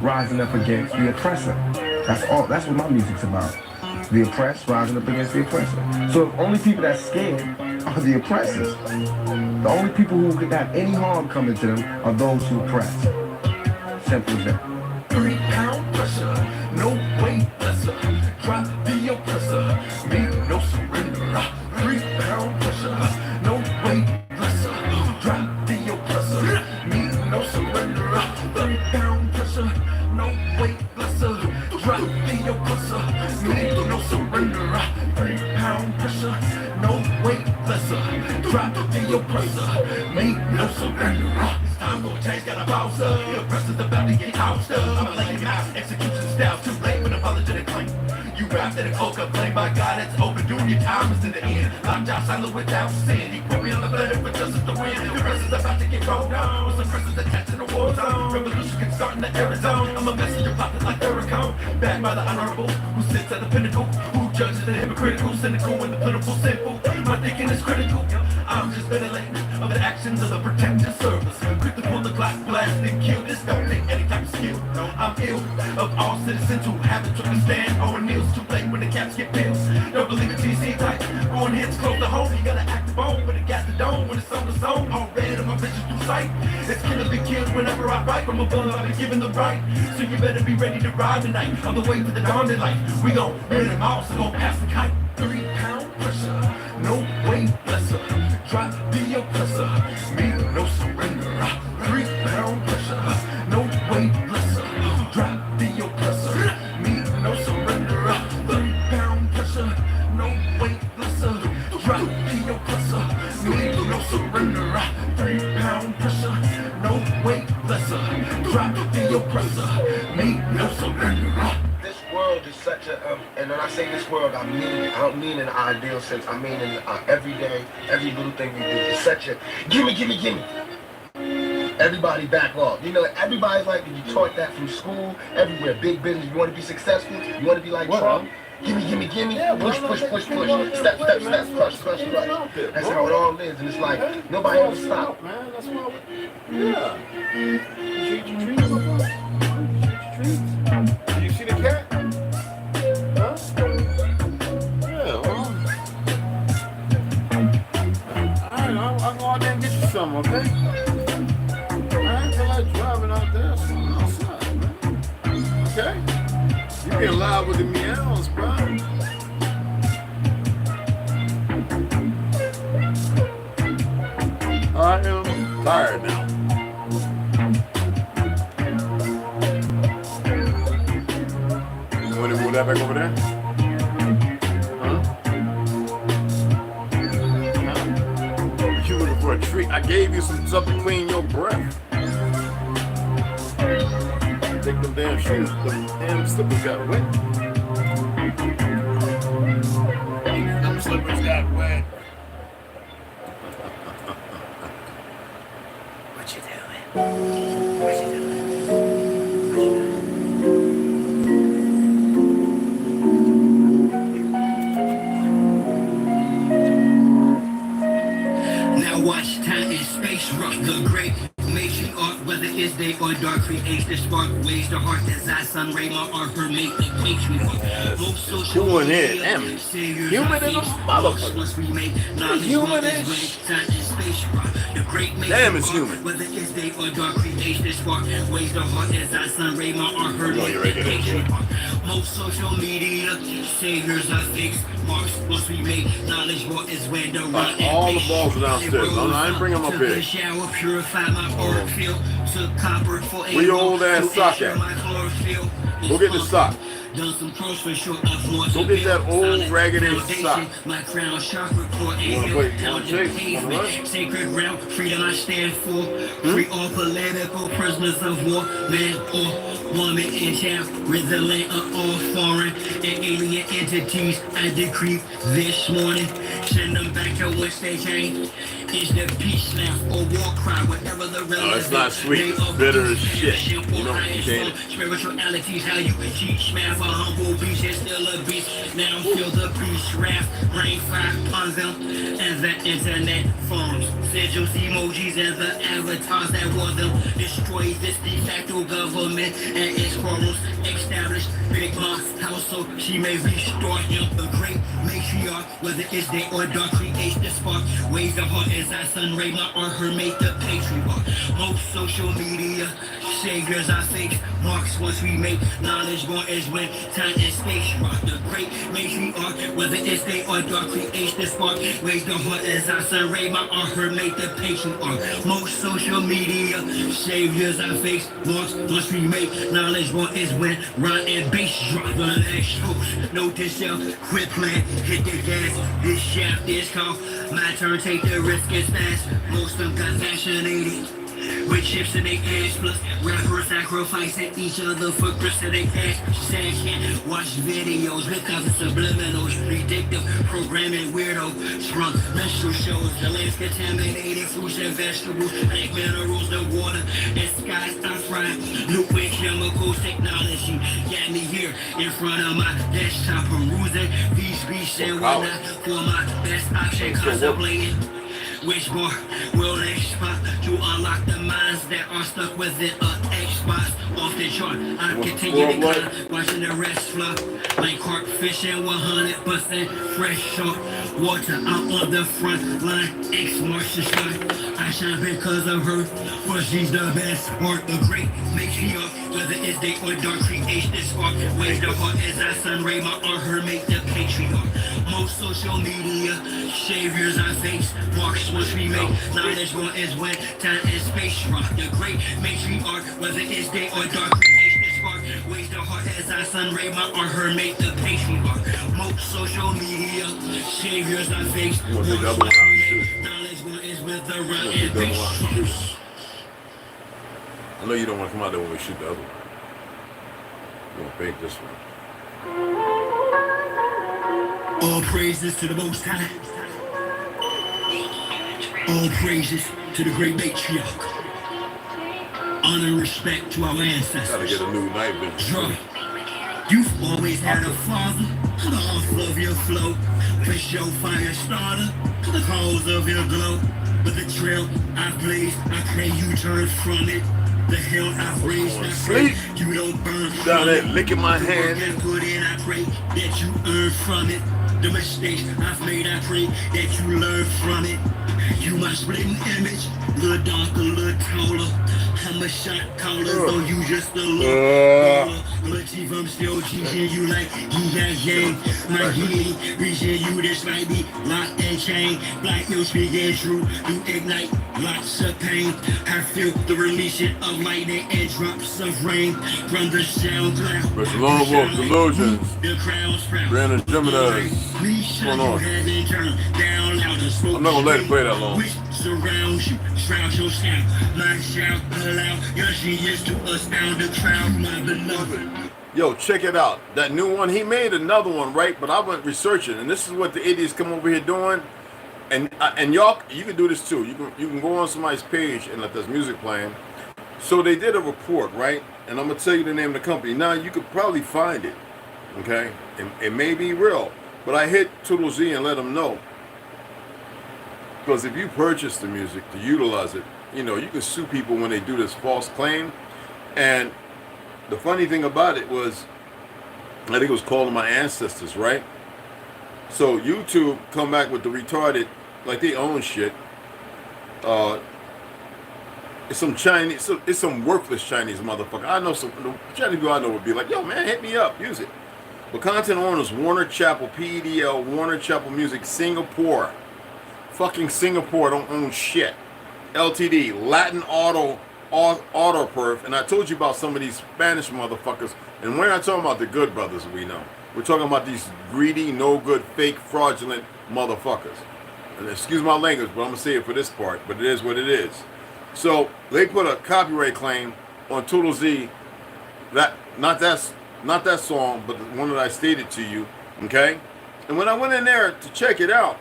rising up against the oppressor. That's all. That's what my music's about. The oppressed rising up against the oppressor. So the only people that's scared are the oppressors. The only people who could have any harm coming to them are those who oppress. Simple as that. 3 pound pressure, no weight lesser. Drop the oppressor, me no surrender. 3 pound pressure, no weight lesser. Drop the oppressor, me no surrender. 3 pound pressure, no weight lesser. Drop the oppressor, me no surrender. 3 pound pressure, no weight lesser. Drop the oppressor, me no surrender. Time for change, got a bounce up. The oppressor's about to get housed up. I'm a lady mouse, execution style, too late with apologetic claim. You rap that a coke up, claim by God, it's open. Doing your time is in the end. Locked out silent without sin. He put me on the planet for justice to win. The rest is about to get rolled down. With some presses attached to the war zone. Revolution can start in the Arizona. I'm a messenger popping like Ericone. Backed by the honorable, who sits at the pinnacle. Who judges the hypocritical, cynical, and the pitiful, sinful. My thinking is critical. I'm just ventilating of the actions of the protective service. Quick to pull the Glock, blast and kill. This don't take any type of skill. I'm ill of all citizens who haven't took a stand or kneels too late when the caps get pills. Don't believe in GC type. Going hits close to home. You gotta act the bone when it got the dome. When it's on the zone, all red of my vision through sight. It's gonna be killed whenever I write. From above, I've been given the right. So you better be ready to ride tonight. On the way to the dawn daylight. We gon' burn them all, so gon' pass the kite. 3 pound pressure, no weight lesser. Drop the oppressor, me no surrender. 3 pound pressure, no weight lesser. Drop the oppressor, me no surrender. 3 pound pressure, no weight lesser. Drop the oppressor, me no surrender. 3 pound pressure, no weight lesser. Drop the oppressor, me no surrender. This world is such a, and when I say this world, I mean it. I don't mean in an ideal sense. I mean in every day, every little thing we do. It's such a, gimme. Everybody back off. You know, everybody's like, you taught that from school, everywhere. Big business, you want to be successful, you want to be like Trump. Gimme. Yeah, push. Step, crush. That's how it all is. And it's like, nobody ever stop. Man, that's what yeah. Treat your treats, my boy. Treat your treats. Did you see the cat? Huh? Yeah, well. Alright, I'll go out there and get you some, okay? I ain't feel like driving out there, so I'm outside, man. Okay? You get loud with the meows, bro. I am tired now. You want to move that back over there? Huh? You looking for a treat? I gave you some something to clean your breath. Take them damn shoes, them damn slippers got wet. Them slippers got wet. What you doing? Now watch time and space rock the great formation art, whether it's day or dark, creates the spark, waves the heart, desire, sun, ray, my art, her make the case we fuck. Most social Doing it, media, damn. saviors Human are in a fakes, motherfucker. must we make knowledge Human what is is- way, time and space rock the great make Damn, it's art, human. whether it's day or dark, creates the spark, waves the heart, desire, sun, ray, my art, her know make you're the regular case shit. we fuck. Most social media saviors are fakes, marks must we make knowledge what is when the run and All the pace. balls are downstairs. I ain't bring them up Took a here. shower, purify my auric field. Took copper for a Where your old ass to sock ensure at? my chlorophyll. Go get the sock. Done some pros for short of more. Go get that old raggedy sock. My crown chakra core You wanna play- you wanna chase? Alright. Sacred ground, freedom I stand for. Free all political prisoners of war. Man or woman and child, resilient of all foreign and alien entities. I decree this morning, send them back to whence they came. is the peace laugh or war cry, whatever the No, it's not sweet. It's bitter as shit. You know what I'm saying? Spirituality's how you teach math. A humble beast is still a beast. Now feel the beast wrath. Rain fire upon them and the internet phones. Sigils, emojis, and the avatars that wore them. Destroy this de facto government and its quarrels. Established Big Mom's household. She may restore him. The great matriarch, whether it's day or dark, creates the spark. Waves the heart as our son Raymond or her mate the patriarch. Most social media saviors are fake. Marks once we make knowledge born is when time and space rock. The great matriarch, whether it's day or dark, creates the spark. Waves the heart as our son Raymond or her mate the patriarch. Most social media saviors are fake. Marks once we make knowledge born is when rhyme and bass drop. The next host, note to self, quit playing, hit the gas. This shaft is called my turn, take the risk, it's fast. Most of them got fascinated with chips in their ass, plus rappers sacrificing each other for grits in their ass. Sad shit, watch videos because it's subliminals, predictive programming, weirdo, sprung menstrual shows. The land's contaminated, fruits and vegetables, like minerals, the water and skies are fried. Liquid chemicals, technology got me here in front of my desktop, perusing these beasts and whatnot for my best option, contemplating which bar will next spot to unlock the minds that are stuck within a Xbox off the chart. I continue to climb, watching the rest flop like carp fishing, 100% fresh shark water. I'm on the front line, X-Martial sky. I shine because of her, for she's the best part. The great matriarch, whether it's day or dark, creates this spark. Waves the heart as our son Raymond or her mate the patriarch. Most social media saviors are fakes. Marks once we make knowledge born is when time and space rock. The great matriarch, whether it's day or dark, creates this spark. Waves the heart as our son Raymond or her mate the patriarch. Most social media saviors are fakes. Marks once we make knowledge born is with the run and bass. I know you don't want to come out there when we shoot the other one. We're going to fake this one. All praises to the Most High. All praises to the great matriarch. Honor and respect to our ancestors. Gotta get a new night vision. You've always had a father, the off of your flow. Push your fire starter, the cause of your glow. But the trail I blaze, I pray you turn from it. The hell I've raised, I pray you don't burn down there it. licking my hand. Put in, I pray that you earn from it. The mistakes I've made, I pray that you learn from it. You my splitting image, little darker, little taller. I'm a shot caller, though you just a little taller. But chief, I'm still teaching you like you got game. My healing, reaching you, this might be lock and chain. Like you speaking true, you ignite lots of pain. I feel the releasing of lightning and drops of rain from the sound cloud. Mr. Lonewolf, Delusions, The crowd sprout. Brandon Gemini. What's going on? I'm not gonna let it play that long. Which surrounds you, shrouds your sound. My shout allow your genius to astound the crowd, my beloved. Yo, check it out. That new one, he made another one, right? But I went researching, and this is what the idiots come over here doing. And y'all, you can do this too. You can go on somebody's page and let this music playing. So they did a report, right? And I'm gonna tell you the name of the company. Now you could probably find it, okay? It may be real, but I hit ToLU'S and let them know. Because if you purchase the music to utilize it, you know, you can sue people when they do this false claim. And the funny thing about it was, I think it was calling my ancestors, right? So YouTube come back with the retarded, like they own shit. It's some Chinese, it's some worthless Chinese motherfucker. I know some, the Chinese people I know would be like, yo man, hit me up, use it. But content owners, Warner Chappell, PEDL, Warner Chappell Music, Singapore. Fucking Singapore don't own shit. LTD, Latin Auto Perf, and I told you about some of these Spanish motherfuckers, and we're not talking about the good brothers we know. We're talking about these greedy, no good, fake, fraudulent motherfuckers. And excuse my language, but I'm gonna say it for this part, but it is what it is. So they put a copyright claim on ToLU'S, that not that song, but the one that I stated to you, okay? And when I went in there to check it out,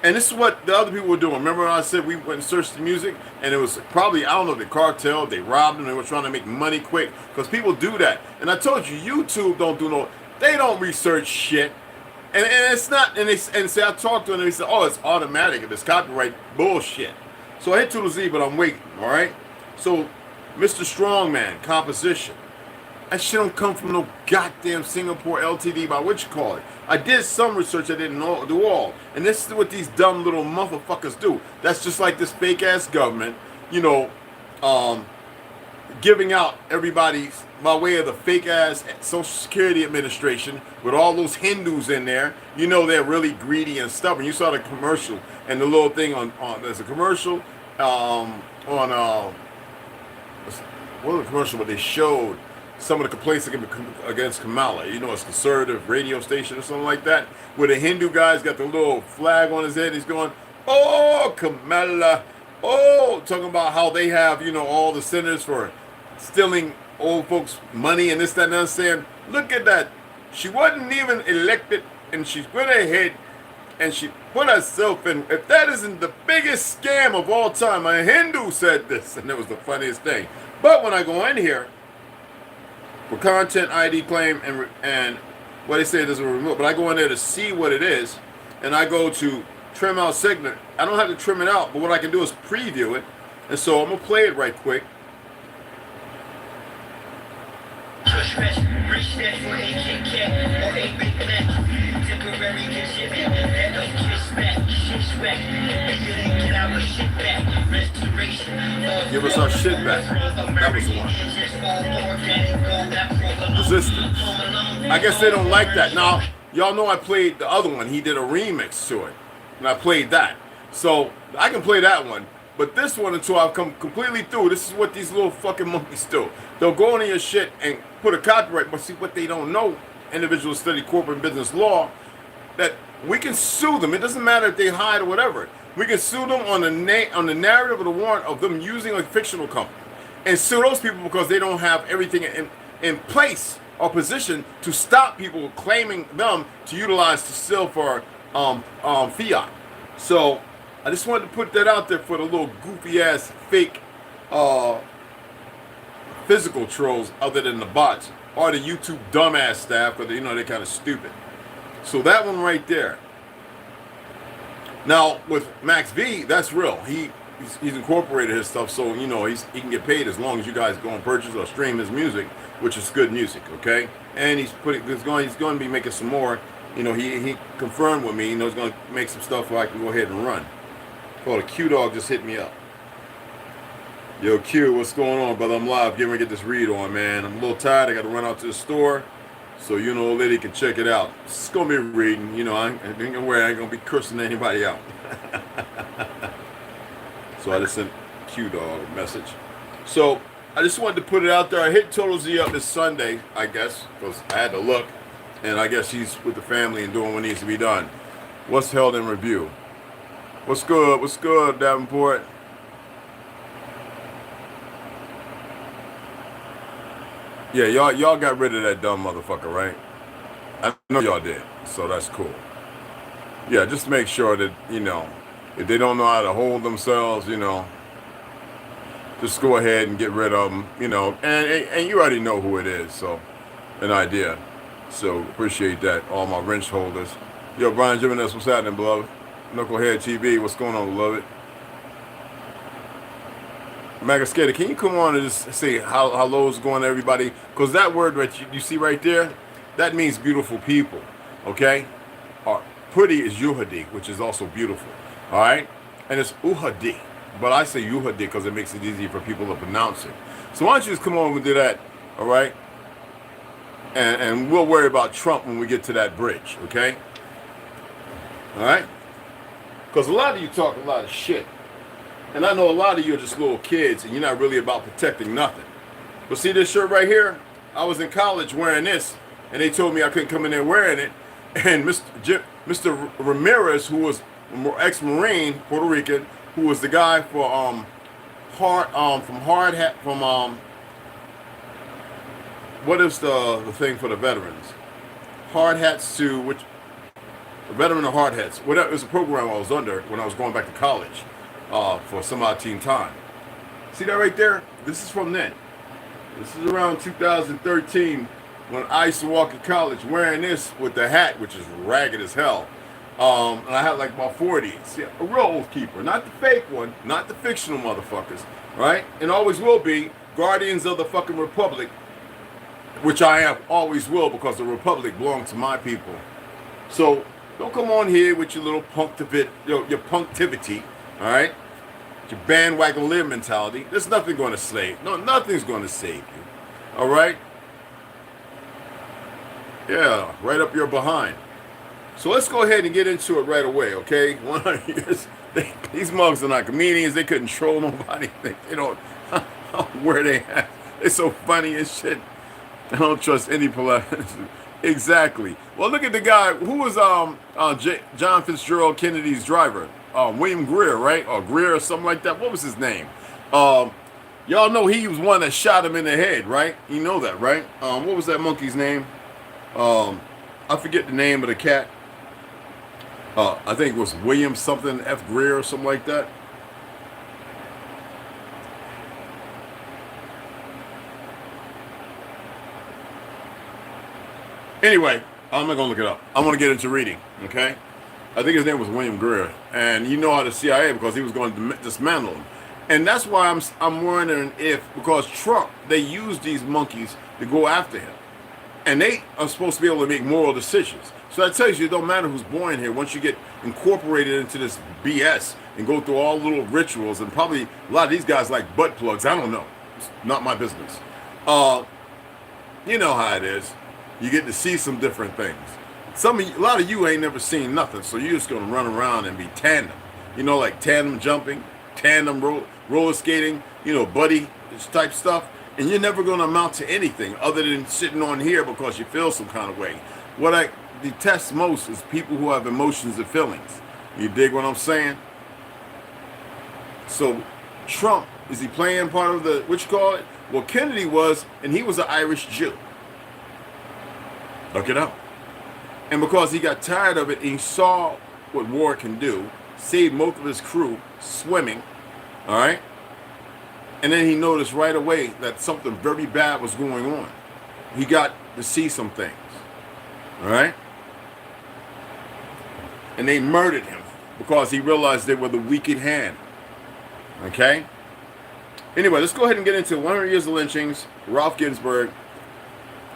And this is what the other people were doing. Remember when I said we went and searched the music, and it was probably, I don't know, the cartel, they robbed them, they were trying to make money quick, because people do that. And I told you, YouTube don't do no, they don't research shit. And it's not, and say I talked to them, and they said, oh, it's automatic, and it's copyright bullshit. So I hit to the Z, but I'm waiting, all right? So, Mr. Strongman, composition. That shit don't come from no goddamn Singapore LTD, by what you call it. I did some research, I didn't do all. And this is what these dumb little motherfuckers do. That's just like this fake ass government, you know, giving out everybody by way of the fake ass Social Security Administration with all those Hindus in there. You know they're really greedy and stubborn. You saw the commercial and the little thing on there's a commercial what was the commercial, but they showed some of the complaints against Kamala. You know, it's a conservative radio station or something like that, where the Hindu guy's got the little flag on his head. He's going, oh, Kamala, oh, talking about how they have, you know, all the centers for stealing old folks' money and this, that, and that, saying, look at that. She wasn't even elected, and she went ahead and she put herself in. If that isn't the biggest scam of all time, a Hindu said this, and it was the funniest thing. But when I go in here, for content ID claim and what they say it doesn't remove, but I go in there to see what it is, and I go to trim out segment. I don't have to trim it out, but what I can do is preview it, and so I'm gonna play it right quick. Give us our shit back. That was the one. Resistance. I guess they don't like that. Now, y'all know I played the other one. He did a remix to it. And I played that. So, I can play that one. But this one, until I've come completely through, this is what these little fucking monkeys do. They'll go into your shit and put a copyright. But see, what they don't know, individuals study corporate business law, that we can sue them. It doesn't matter if they hide or whatever. We can sue them on the narrative of the warrant of them using a fictional company, and sue those people because they don't have everything in place or position to stop people claiming them to utilize to steal for fiat. So I just wanted to put that out there for the little goofy ass fake physical trolls other than the bots or the YouTube dumbass staff, because you know they're kind of stupid. So that one right there. Now with Max V, that's real. He's incorporated his stuff, so you know he can get paid as long as you guys go and purchase or stream his music, which is good music, okay? And he's going to be making some more. You know, he confirmed with me. You know, he's going to make some stuff where I can go ahead and run. Oh, the Q dog just hit me up. Yo, Q, what's going on, brother? I'm live. Getting ready to get this read on, man. I'm a little tired. I got to run out to the store. So, you know, lady can check it out. It's going to be reading. You know, I ain't going to be cursing anybody out. So I just sent Q-Dog a message. So I just wanted to put it out there. I hit Total Z up this Sunday, I guess, because I had to look. And I guess he's with the family and doing what needs to be done. What's held in review? What's good? What's good, Davenport? Yeah, y'all got rid of that dumb motherfucker, right? I know y'all did, so that's cool. Yeah, just make sure that, you know, if they don't know how to hold themselves, you know, just go ahead and get rid of them, you know, and you already know who it is, so an idea. So appreciate that, all my wrench holders. Yo, Brian Jimenez, what's happening, beloved? Knucklehead TV, what's going on, beloved? Magaskater, can you come on and just say how low's going to everybody? Because that word that you see right there, that means beautiful people, okay? Pretty is Yuhadi, which is also beautiful, all right? And it's Uhadi, but I say Yuhadi because it makes it easy for people to pronounce it. So why don't you just come on and do that, all right? And we'll worry about Trump when we get to that bridge, okay? All right? Because a lot of you talk a lot of shit. And I know a lot of you are just little kids and you're not really about protecting nothing. But see this shirt right here? I was in college wearing this, and they told me I couldn't come in there wearing it. And Mr. Ramirez, who was ex-Marine, Puerto Rican, who was the guy for what is the thing for the veterans? Hard hats to which Veteran of Hardheads. Whatever, it was a program I was under when I was going back to college for some odd team time. See that right there? This is from then. This is around 2013 when I used to walk in college wearing this with the hat, which is ragged as hell. And I had like about 40s. Yeah, a real oath keeper. Not the fake one, not the fictional motherfuckers. Right? And always will be guardians of the fucking Republic, which I am, always will, because the Republic belongs to my people. So don't come on here with your little your punktivity, all right? Your bandwagon live mentality. There's nothing going to save. No, nothing's going to save you, all right? Yeah, right up your behind. So let's go ahead and get into it right away, okay? These mugs are not comedians. They couldn't troll nobody. They don't where they at. They're so funny as shit. I don't trust any Exactly. Well, look at the guy who was John Fitzgerald Kennedy's driver, William Greer, right? Or Greer or something like that. What was his name? Y'all know he was one that shot him in the head, right? You know that, right? What was that monkey's name? I forget the name of the cat. I think it was William something F. Greer or something like that. Anyway, I'm not going to look it up. I'm going to get into reading, okay? I think his name was William Greer. And you know how the CIA, because he was going to dismantle him. And that's why I'm wondering if, because Trump, they used these monkeys to go after him. And they are supposed to be able to make moral decisions. So that tells you it don't matter who's born here. Once you get incorporated into this BS and go through all little rituals, and probably a lot of these guys like butt plugs. I don't know. It's not my business. You know how it is. You get to see some different things. A lot of you ain't never seen nothing, so you're just gonna run around and be tandem. You know, like tandem jumping, tandem roller skating, you know, buddy type stuff. And you're never gonna amount to anything other than sitting on here because you feel some kind of way. What I detest most is people who have emotions and feelings. You dig what I'm saying? So Trump, is he playing part of the, what you call it? Well, Kennedy was, and he was an Irish Jew. Look it up. And because he got tired of it, he saw what war can do, saved most of his crew swimming, all right? And then he noticed right away that something very bad was going on. He got to see some things, all right? And they murdered him because he realized they were the weak at hand, okay? Anyway, let's go ahead and get into 100 years of lynchings, Ralph Ginsburg.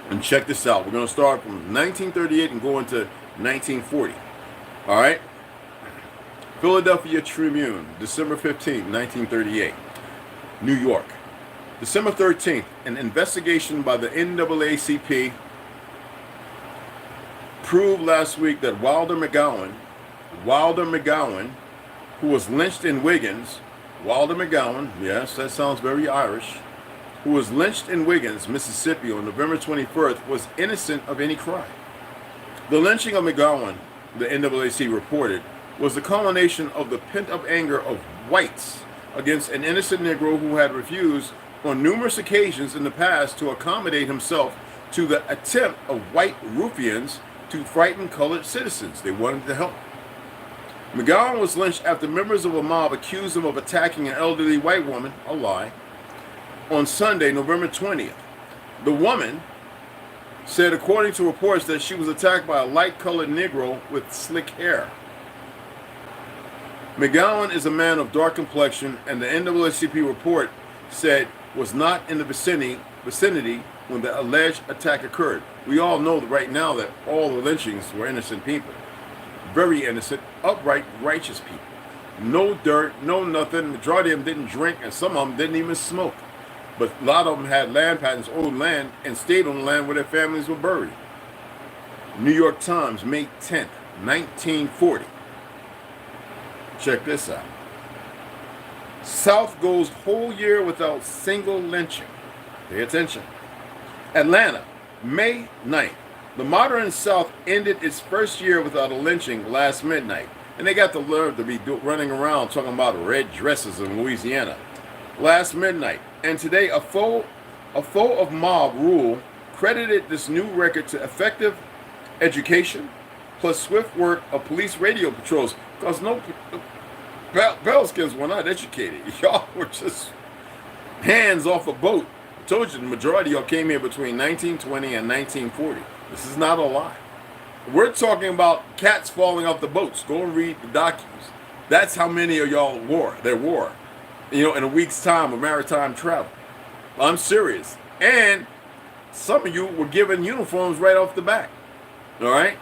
And check this out. We're going to start from 1938 and go into 1940. All right? Philadelphia Tribune, December 15, 1938. New York. December 13th, an investigation by the NAACP proved last week that Wilder McGowan, who was lynched in Wiggins, Wilder McGowan, yes, that sounds very Irish, who was lynched in Wiggins, Mississippi on November 21st, was innocent of any crime. The lynching of McGowan, the NAACP reported, was the culmination of the pent-up anger of whites against an innocent Negro who had refused on numerous occasions in the past to accommodate himself to the attempt of white ruffians to frighten colored citizens. They wanted to help. McGowan was lynched after members of a mob accused him of attacking an elderly white woman, a lie, on Sunday, November 20th. The woman said, according to reports, that she was attacked by a light-colored Negro with slick hair. McGowan is a man of dark complexion, and the NAACP report said was not in the vicinity when the alleged attack occurred. We all know right now that all the lynchings were innocent people. Very innocent, upright, righteous people. No dirt, no nothing. The majority of them didn't drink, and some of them didn't even smoke. But a lot of them had land patents, owned land, and stayed on the land where their families were buried. New York Times, May 10th, 1940. Check this out. South goes whole year without single lynching. Pay attention. Atlanta, May 9th. The modern South ended its first year without a lynching last midnight. And they got the nerve to be running around talking about red dresses in Louisiana. Last midnight. And today, a foe of mob rule credited this new record to effective education, plus swift work of police radio patrols. Because no Pale-skins were not educated. Y'all were just hands off a boat. I told you the majority of y'all came here between 1920 and 1940. This is not a lie. We're talking about cats falling off the boats. Go and read the documents. That's how many of y'all wore. There were, in a week's time of maritime travel. I'm serious. And some of you were given uniforms right off the bat. All right?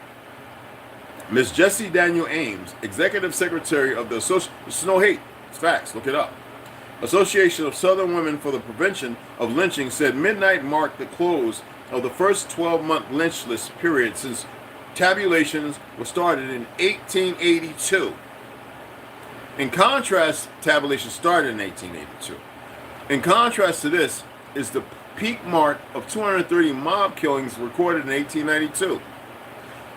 Miss Jessie Daniel Ames, Executive Secretary of the Association, this is no hate, it's facts, look it up. Association of Southern Women for the Prevention of Lynching said midnight marked the close of the first 12-month lynchless period since tabulations were started in 1882. In contrast, tabulation started in 1882. In contrast to this is the peak mark of 230 mob killings recorded in 1892.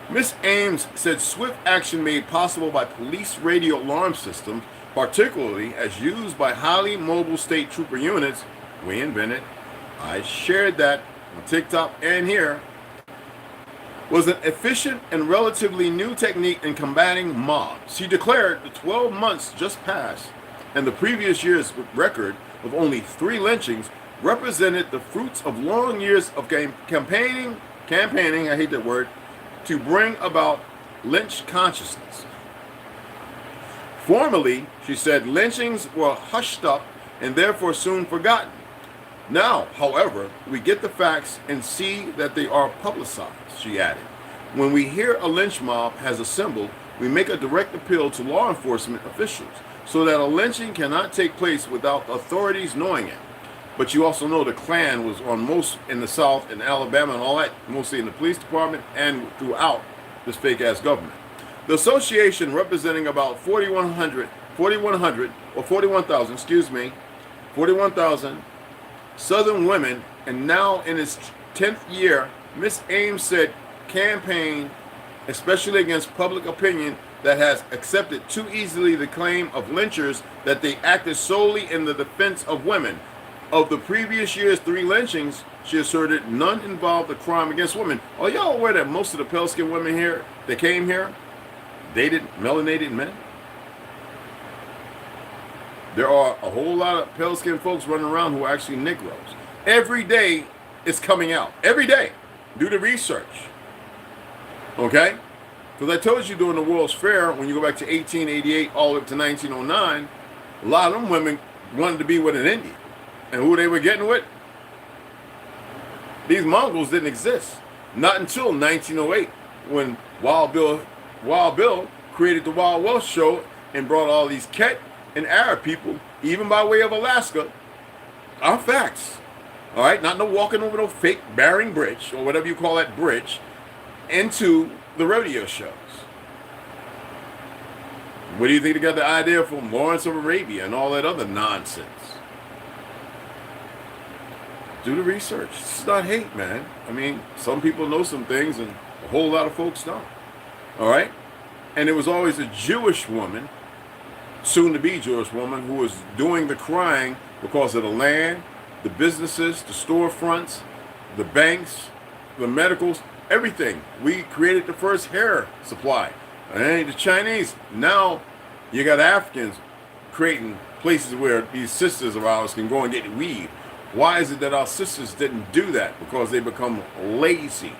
Ms. Ames said swift action made possible by police radio alarm systems, particularly as used by highly mobile state trooper units, we invented, I shared that on TikTok and here, was an efficient and relatively new technique in combating mobs. She declared the 12 months just passed and the previous year's record of only 3 lynchings represented the fruits of long years of campaigning, I hate that word, to bring about lynch consciousness. Formerly, she said, lynchings were hushed up and therefore soon forgotten. Now, however, we get the facts and see that they are publicized, she added. When we hear a lynch mob has assembled, we make a direct appeal to law enforcement officials so that a lynching cannot take place without authorities knowing it. But you also know the Klan was on most in the South, in Alabama and all that, mostly in the police department and throughout this fake-ass government. The association, representing about 41,000 Southern women, and now in its 10th year, Ms. Ames said campaign, especially against public opinion that has accepted too easily the claim of lynchers that they acted solely in the defense of women. Of the previous year's 3 lynchings, she asserted none involved a crime against women. Are y'all aware that most of the pale-skinned women here that came here dated melanated men? There are a whole lot of pale-skinned folks running around who are actually Negroes. Every day it's coming out. Every day. Do the research. Okay? Because I told you during the World's Fair, when you go back to 1888 all the way up to 1909, a lot of them women wanted to be with an Indian. And who they were getting with? These Mongols didn't exist. Not until 1908, when Wild Bill created the Wild West show and brought all these Ket and Arab people, even by way of Alaska, are facts. All right? Not no walking over no fake Bering Bridge, or whatever you call that bridge, into the rodeo shows. Where do you think they got the idea from Lawrence of Arabia and all that other nonsense? Do the research. This is not hate, man. I mean, some people know some things and a whole lot of folks don't. All right? And it was always a Jewish woman, soon-to-be Jewish woman, who was doing the crying because of the land, the businesses, the storefronts, the banks, the medicals, everything. We created the first hair supply. And the Chinese, now you got Africans creating places where these sisters of ours can go and get weave. Why is it that our sisters didn't do that? Because they become lazy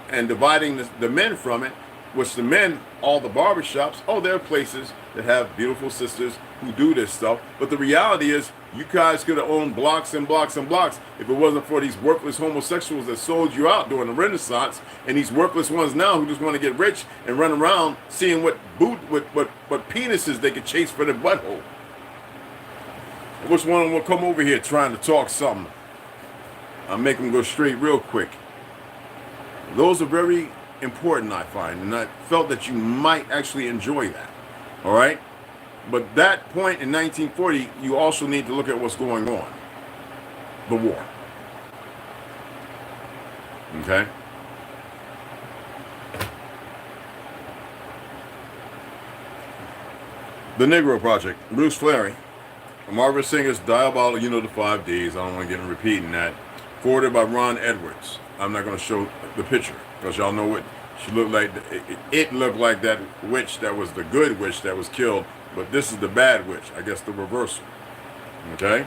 and dividing the men from it, which the men, all the barbershops, oh, there are places that have beautiful sisters who do this stuff. But the reality is, you guys could have owned blocks and blocks and blocks if it wasn't for these worthless homosexuals that sold you out during the Renaissance, and these worthless ones now who just want to get rich and run around seeing what penises they could chase for their butthole. Which one will come over here trying to talk something? I'll make them go straight real quick. Those are very important, I find, and I felt that you might actually enjoy that. All right? But that point in 1940, you also need to look at what's going on. The war. Okay? The Negro Project. Bruce Fleury. Margaret Singer's Diabolical, the 5 Ds. I don't want to get into repeating that. Forwarded by Ron Edwards. I'm not going to show the picture because y'all know what She looked like it looked like that witch that was the good witch that was killed, but this is the bad witch. I guess the reversal. Okay.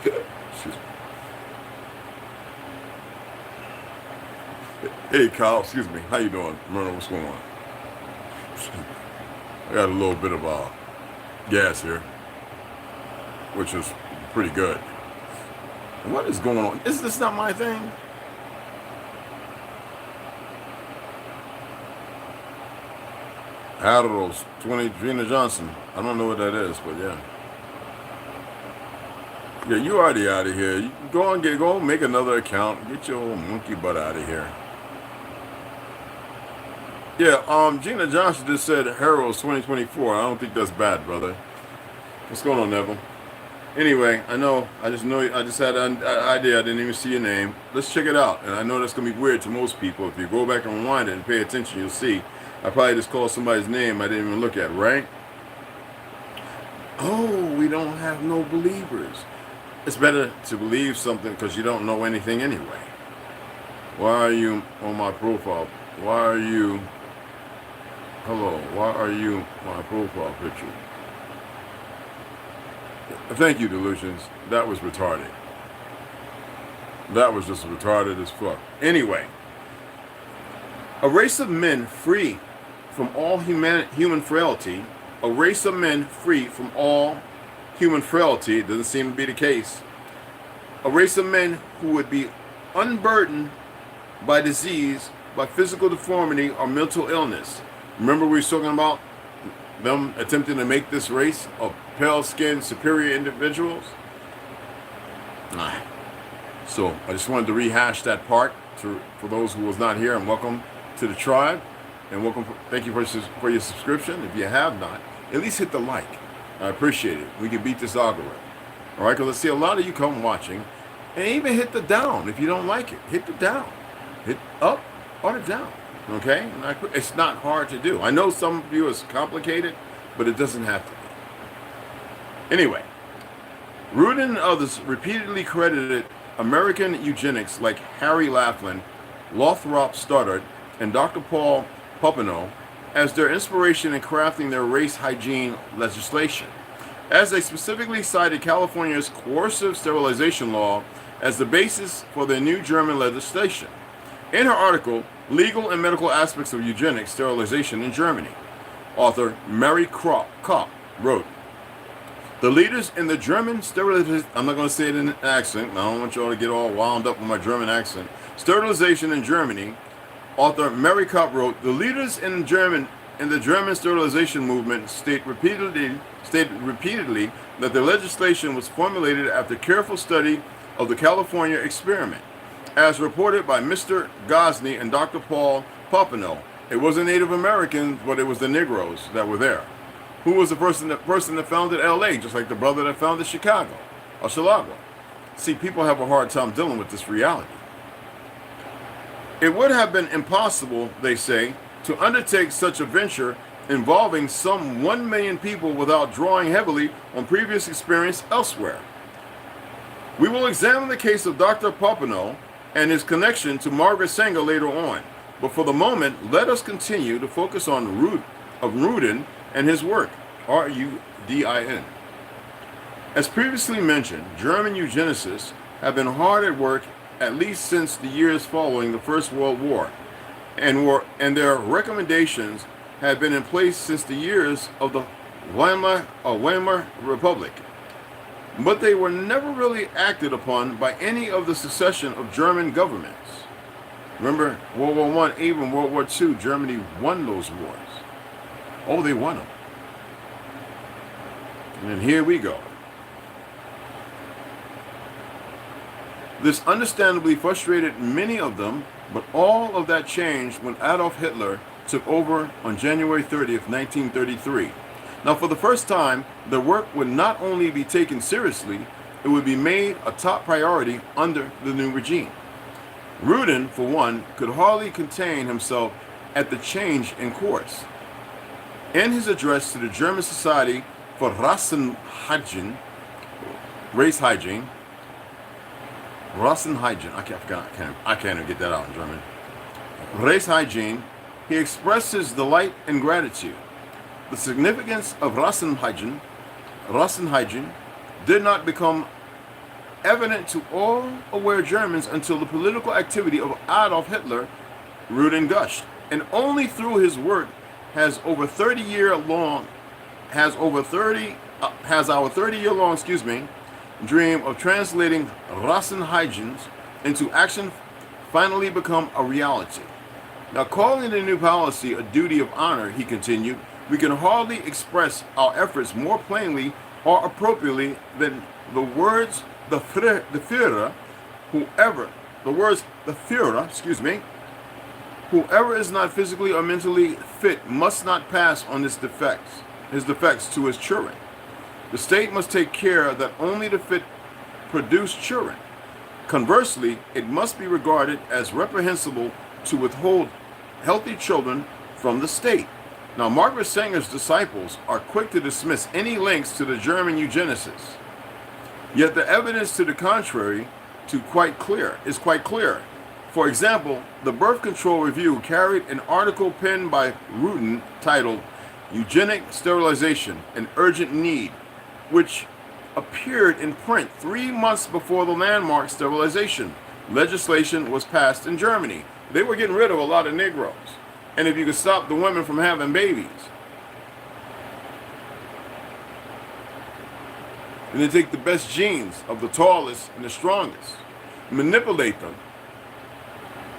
Excuse me. Hey, Kyle. Excuse me. How you doing? Myrna, what's going on? I got a little bit of gas here, which is pretty good. What is going on? Is this not my thing? Adderall's 20 Gina Johnson. I don't know what that is, but yeah. Yeah, you already out of here. You go and make another account. Get your old monkey butt out of here. Yeah, Gina Johnson just said Heru's 2024. I don't think that's bad, brother. What's going on, Neville? Anyway, I just had an idea. I didn't even see your name. Let's check it out. And I know that's going to be weird to most people. If you go back and rewind it and pay attention, you'll see. I probably just called somebody's name I didn't even look at, right? Oh, we don't have no believers. It's better to believe something because you don't know anything anyway. Why are you on my profile? Why are you... Hello, why are you my profile picture? Thank you, Delusions. That was retarded. That was just retarded as fuck. Anyway, a race of men free from all human frailty. A race of men free from all human frailty. Doesn't seem to be the case. A race of men who would be unburdened by disease, by physical deformity, or mental illness. Remember we were talking about them attempting to make this race of pale-skinned, superior individuals? So I just wanted to rehash that part for those who was not here, and welcome to the tribe, and welcome. Thank you for your subscription. If you have not, at least hit the like. I appreciate it. We can beat this algorithm. All right, because I see a lot of you come watching, and even hit the down if you don't like it. Hit the down. Hit up or the down. Okay? It's not hard to do. I know some of you it's complicated, but it doesn't have to be. Anyway, Rudin and others repeatedly credited American eugenics like Harry Laughlin, Lothrop Stoddard, and Dr. Paul Popenoe as their inspiration in crafting their race hygiene legislation, as they specifically cited California's coercive sterilization law as the basis for their new German legislation. In her article, Legal and Medical Aspects of Eugenics Sterilization in Germany, author Mary Kopp wrote, the leaders in the German sterilization, I'm not going to say it in an accent, I don't want you all to get all wound up with my German accent, sterilization in Germany, author Mary Kopp wrote, the leaders in the German sterilization movement stated repeatedly that the legislation was formulated after careful study of the California experiment. As reported by Mr. Gosney and Dr. Paul Popenoe, it wasn't Native Americans, but it was the Negroes that were there. Who was the person that founded LA, just like the brother that founded Chicago or Chicago. See, people have a hard time dealing with this reality. It would have been impossible, they say, to undertake such a venture involving some 1 million people without drawing heavily on previous experience elsewhere. We will examine the case of Dr. Popenoe and his connection to Margaret Sanger later on. But for the moment, let us continue to focus on Rudin and his work, R-U-D-I-N. As previously mentioned, German eugenicists have been hard at work at least since the years following the First World War, and their recommendations had been in place since the years of the Weimar Republic. But they were never really acted upon by any of the succession of German governments. Remember, World War I, even World War II, Germany won those wars. Oh, they won them. And then here we go. This understandably frustrated many of them, but all of that changed when Adolf Hitler took over on January 30th, 1933. Now, for the first time, the work would not only be taken seriously, it would be made a top priority under the new regime. Rudin, for one, could hardly contain himself at the change in course. In his address to the German Society for Rassenhygiene, I can't even get that out in German. race hygiene, he expressed his delight and gratitude. The significance of Rassenhygiene did not become evident to all aware Germans until the political activity of Adolf Hitler root and gushed, and only through his work has our 30-year-long dream of translating Rassenhygiene into action finally become a reality. Now, calling the new policy a duty of honor, he continued, we can hardly express our efforts more plainly or appropriately than the words the Führer, whoever is not physically or mentally fit must not pass on his defects to his children. The state must take care that only the fit produce children. Conversely, it must be regarded as reprehensible to withhold healthy children from the state. Now, Margaret Sanger's disciples are quick to dismiss any links to the German eugenicists. Yet the evidence to the contrary is quite clear. For example, the Birth Control Review carried an article penned by Rudin titled Eugenic Sterilization, an Urgent Need, which appeared in print 3 months before the landmark sterilization legislation was passed in Germany. They were getting rid of a lot of Negroes. And if you could stop the women from having babies, and then take the best genes of the tallest and the strongest, manipulate them,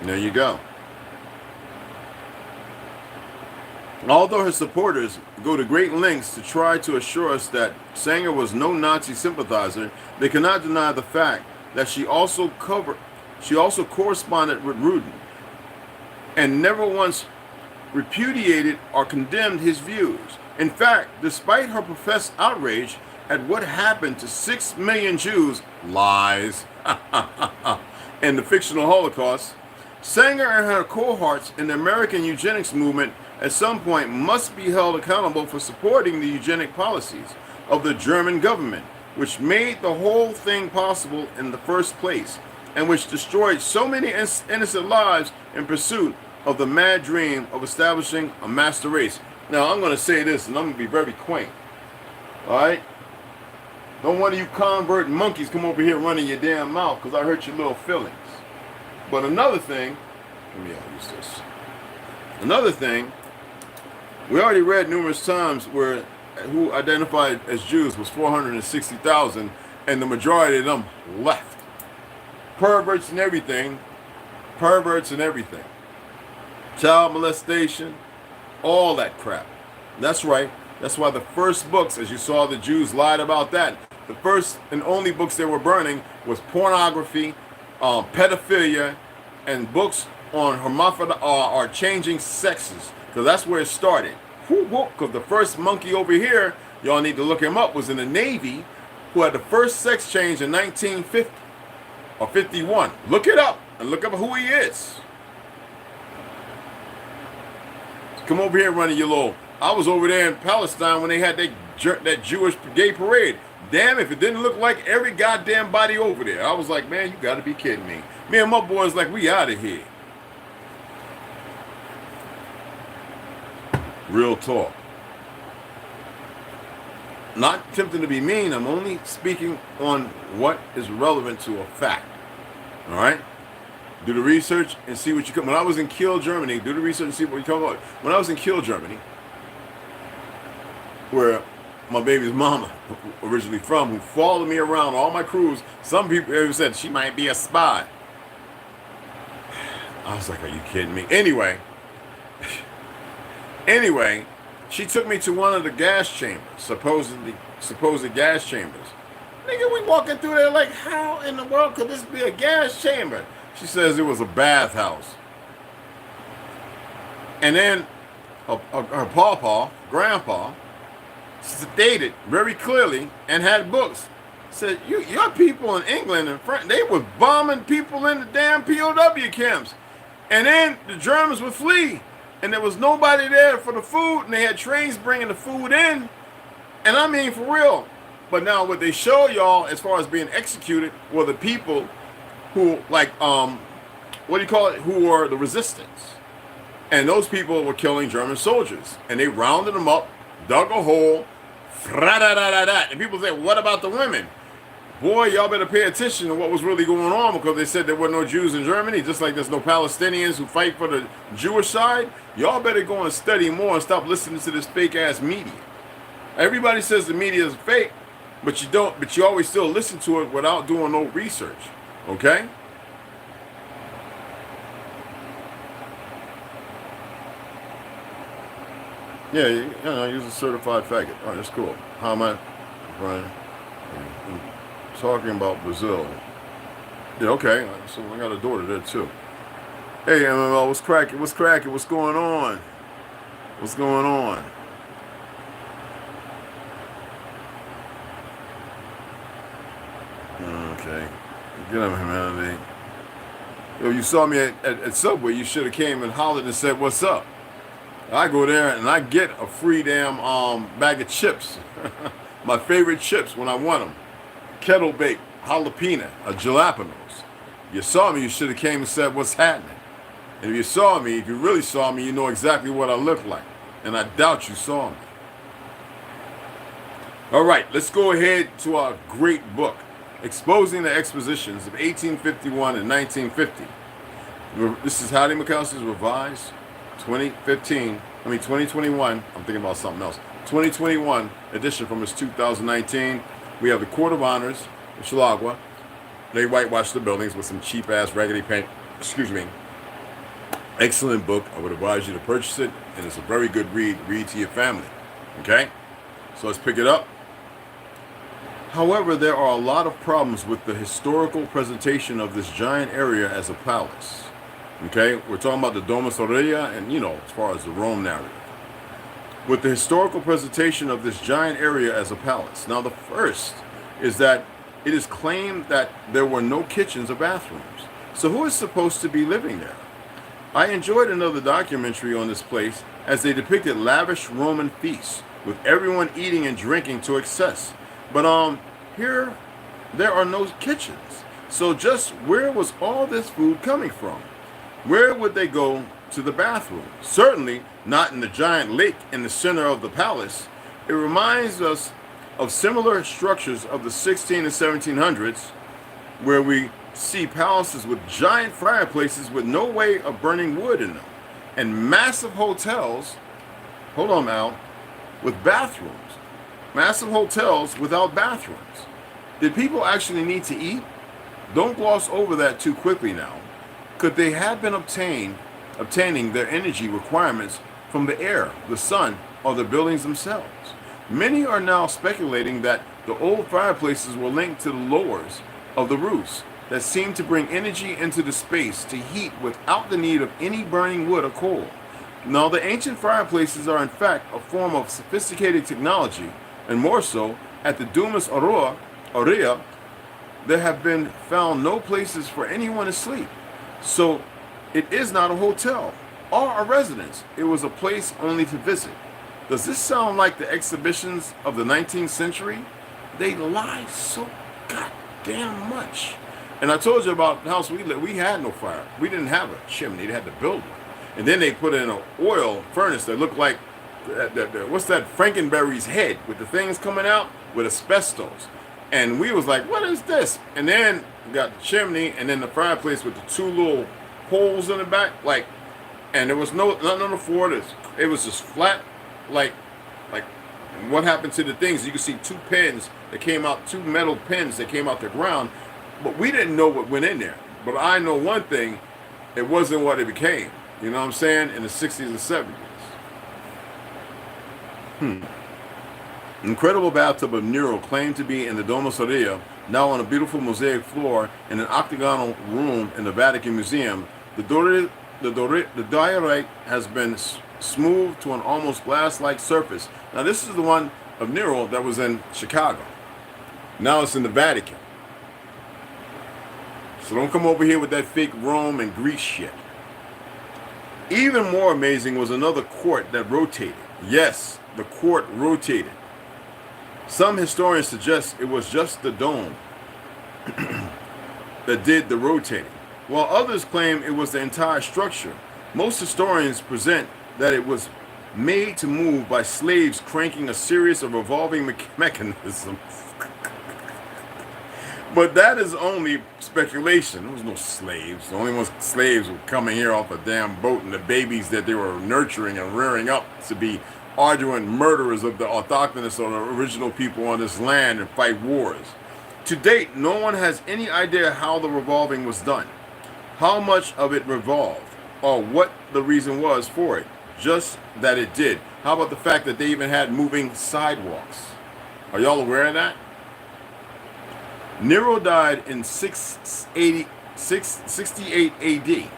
and there you go. Although her supporters go to great lengths to try to assure us that Sanger was no Nazi sympathizer, they cannot deny the fact that she also corresponded with Rudin and never once repudiated or condemned his views. In fact, despite her professed outrage at what happened to 6 million Jews, lies, in the fictional Holocaust, Sanger and her cohorts in the American eugenics movement at some point must be held accountable for supporting the eugenic policies of the German government, which made the whole thing possible in the first place, and which destroyed so many innocent lives in pursuit of the mad dream of establishing a master race. Now, I'm going to say this, and I'm going to be very quaint. All right? Don't one of you convert monkeys come over here running your damn mouth, because I hurt your little feelings. But another thing, let me use this. Another thing, we already read numerous times where who identified as Jews was 460,000, and the majority of them left. Perverts and everything. Child molestation, all that crap. That's right. That's why the first books, as you saw, the Jews lied about that. The first and only books they were burning was pornography, pedophilia, and books on hermaphrodite or changing sexes. Because that's where it started. Because the first monkey over here, y'all need to look him up, was in the Navy, who had the first sex change in 1950 or 51. Look it up and look up who he is. Come over here running your little. I was over there in Palestine when they had that Jewish gay parade. Damn, if it didn't look like every goddamn body over there. I was like, man, you got to be kidding me. Me and my boys like, we out of here. Real talk. Not attempting to be mean. I'm only speaking on what is relevant to a fact. All right? Do the research and see what you come. When I was in Kiel, Germany, do the research and see what you come about. When I was in Kiel, Germany, where my baby's mama originally from, who followed me around all my cruise, some people ever said she might be a spy. I was like, are you kidding me? Anyway, she took me to one of the gas chambers, supposed gas chambers. Nigga, we walking through there like, how in the world could this be a gas chamber? She says it was a bathhouse. And then her grandpa, stated very clearly and had books. Said, your people in England and France, they were bombing people in the damn POW camps. And then the Germans would flee. And there was nobody there for the food. And they had trains bringing the food in. And I mean, for real. But now what they show y'all as far as being executed were the people who, like, what do you call it, who were the resistance. And those people were killing German soldiers. And they rounded them up, dug a hole, and people say, what about the women? Boy, y'all better pay attention to what was really going on, because they said there were no Jews in Germany, just like there's no Palestinians who fight for the Jewish side. Y'all better go and study more and stop listening to this fake-ass media. Everybody says the media is fake, but you always still listen to it without doing no research, okay? Yeah, you know, use a certified faggot. All right, that's cool. How am I, Brian? I'm talking about Brazil. Yeah, okay. So I got a daughter there too. Hey, MML, what's cracking? What's cracking? What's going on? What's going on? Okay. Get up, humanity. Yo, you saw me at Subway. You should have came and hollered and said, "What's up?" I go there and I get a free damn bag of chips. My favorite chips when I want them. Kettle baked, jalapeno, jalapenos. You saw me, you should have came and said, "What's happening?" And if you saw me, if you really saw me, you know exactly what I look like. And I doubt you saw me. All right, let's go ahead to our great book, Exposing the Expositions of 1851 and 1950. This is Hattie McAllister's revised 2021, I'm thinking about something else, 2021 edition from his 2019. We have the Court of Honors, Chilagua. They whitewash the buildings with some cheap-ass raggedy paint. Excuse me. Excellent book. I would advise you to purchase it, and it's a very good read. Read to your family. Okay? So let's pick it up. However, there are a lot of problems with the historical presentation of this giant area as a palace. Okay, we're talking about the Domus Aurea and, you know, as far as the Rome narrative. With the historical presentation of this giant area as a palace. Now, the first is that it is claimed that there were no kitchens or bathrooms. So who is supposed to be living there? I enjoyed another documentary on this place as they depicted lavish Roman feasts with everyone eating and drinking to excess. But here, there are no kitchens. So just where was all this food coming from? Where would they go to the bathroom? Certainly not in the giant lake in the center of the palace. It reminds us of similar structures of the 16 and 1700s, where we see palaces with giant fireplaces with no way of burning wood in them, and massive hotels, hold on now, with bathrooms. Massive hotels without bathrooms. Did people actually need to eat? Don't gloss over that too quickly now. Could they have been obtaining their energy requirements from the air, the sun, or the buildings themselves? Many are now speculating that the old fireplaces were linked to the lowers of the roofs that seem to bring energy into the space to heat without the need of any burning wood or coal. Now, the ancient fireplaces are in fact a form of sophisticated technology, and more so, at the Domus Aurea, there have been found no places for anyone to sleep. So it is not a hotel or a residence. It was a place only to visit. Does this sound like the exhibitions of the 19th century? They lie so goddamn much. And I told you about the house we lived. We had no fire. We didn't have a chimney. They had to build one. And then they put in an oil furnace that looked like, what's that, Frankenberry's head with the things coming out with asbestos. And we was like, what is this? And then we got the chimney and then the fireplace with the two little holes in the back, like, and there was nothing on the floor. It was just flat, like what happened to the things? You can see two pins that came out, two metal pins that came out the ground, but we didn't know what went in there. But I know one thing, it wasn't what it became. You know what I'm saying? In the 60s and 70s. Incredible bathtub of Nero claimed to be in the Domus Aurea, now on a beautiful mosaic floor in an octagonal room in the Vatican Museum. The diorite has been smoothed to an almost glass-like surface. Now this is the one of Nero that was in Chicago. Now it's in the Vatican. So don't come over here with that fake Rome and Greece shit. Even more amazing was another court that rotated. Yes, the court rotated. Some historians suggest it was just the dome that did the rotating. while others claim it was the entire structure. Most historians present that it was made to move by slaves cranking a series of revolving mechanisms. But that is only speculation. There was no slaves. The only ones slaves were coming here off a damn boat, and the babies that they were nurturing and rearing up to be ardent murderers of the autochthonous or the original people on this land and fight wars. To date, no one has any idea how the revolving was done, how much of it revolved, or what the reason was for it. Just that it did. How about the fact that they even had moving sidewalks? Are y'all aware of that? Nero died in 68 AD,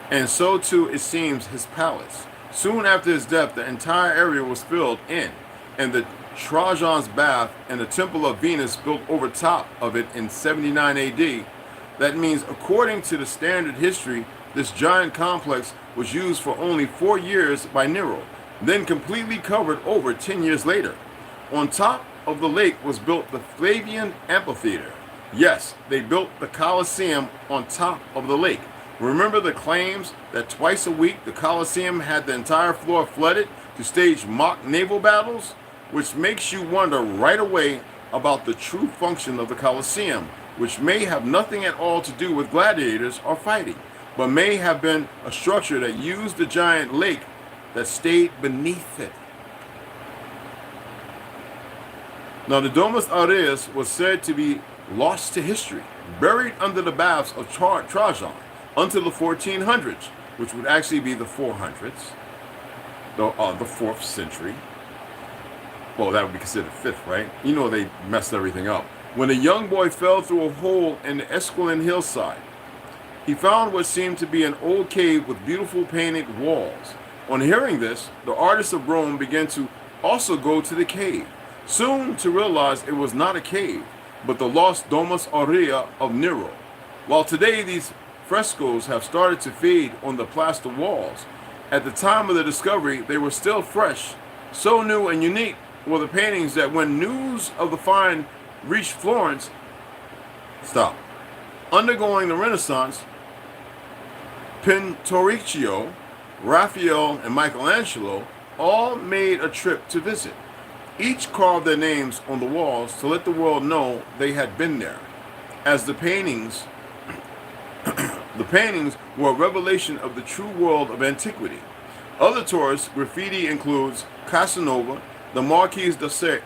and so too it seems his palace. Soon after his death, the entire area was filled in, and the Trajan's bath and the Temple of Venus built over top of it in 79 AD. That means, according to the standard history, this giant complex was used for only 4 years by Nero, then completely covered over 10 years later. On top of the lake was built the Flavian Amphitheater. Yes, they built the Colosseum on top of the lake. Remember the claims that twice a week the Colosseum had the entire floor flooded to stage mock naval battles? Which makes you wonder right away about the true function of the Colosseum, which may have nothing at all to do with gladiators or fighting, but may have been a structure that used the giant lake that stayed beneath it. Now, the Domus Aureus was said to be lost to history, buried under the baths of Trajan until the 1400s, which would actually be the 400s, the 4th century. Well, that would be considered 5th, right? You know they messed everything up. When a young boy fell through a hole in the Esquiline hillside, he found what seemed to be an old cave with beautiful painted walls. On hearing this, the artists of Rome began to also go to the cave, soon to realize it was not a cave, but the lost Domus Aurea of Nero. While today these frescoes have started to fade on the plaster walls, at the time of the discovery they were still fresh. So new and unique were the paintings that when news of the find reached Florence, undergoing the Renaissance, Pinturicchio, Raphael, and Michelangelo all made a trip to visit. Each carved their names on the walls to let the world know they had been there, as the paintings were a revelation of the true world of antiquity. Other tourist graffiti includes Casanova, the Marquis de Sade,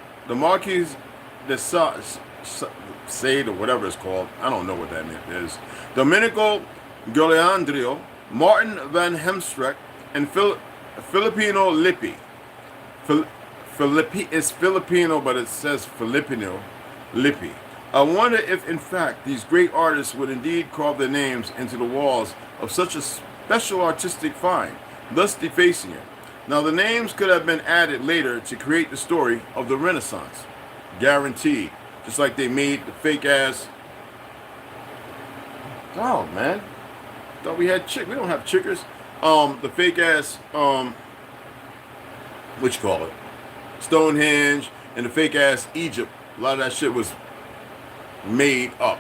or whatever it's called. I don't know what that is. Domenico Giuliandrio, Martin van Hemstrecht, and Filipino Lippi. It's Filipino, but it says Filipino Lippi. I wonder if, in fact, these great artists would indeed carve their names into the walls of such a special artistic find, thus defacing it. Now, the names could have been added later to create the story of the Renaissance. Guaranteed. Just like they made the fake-ass... Oh, man. Thought we had chick. We don't have chickers. The fake-ass... what you call it? Stonehenge and the fake-ass Egypt. A lot of that shit was made up.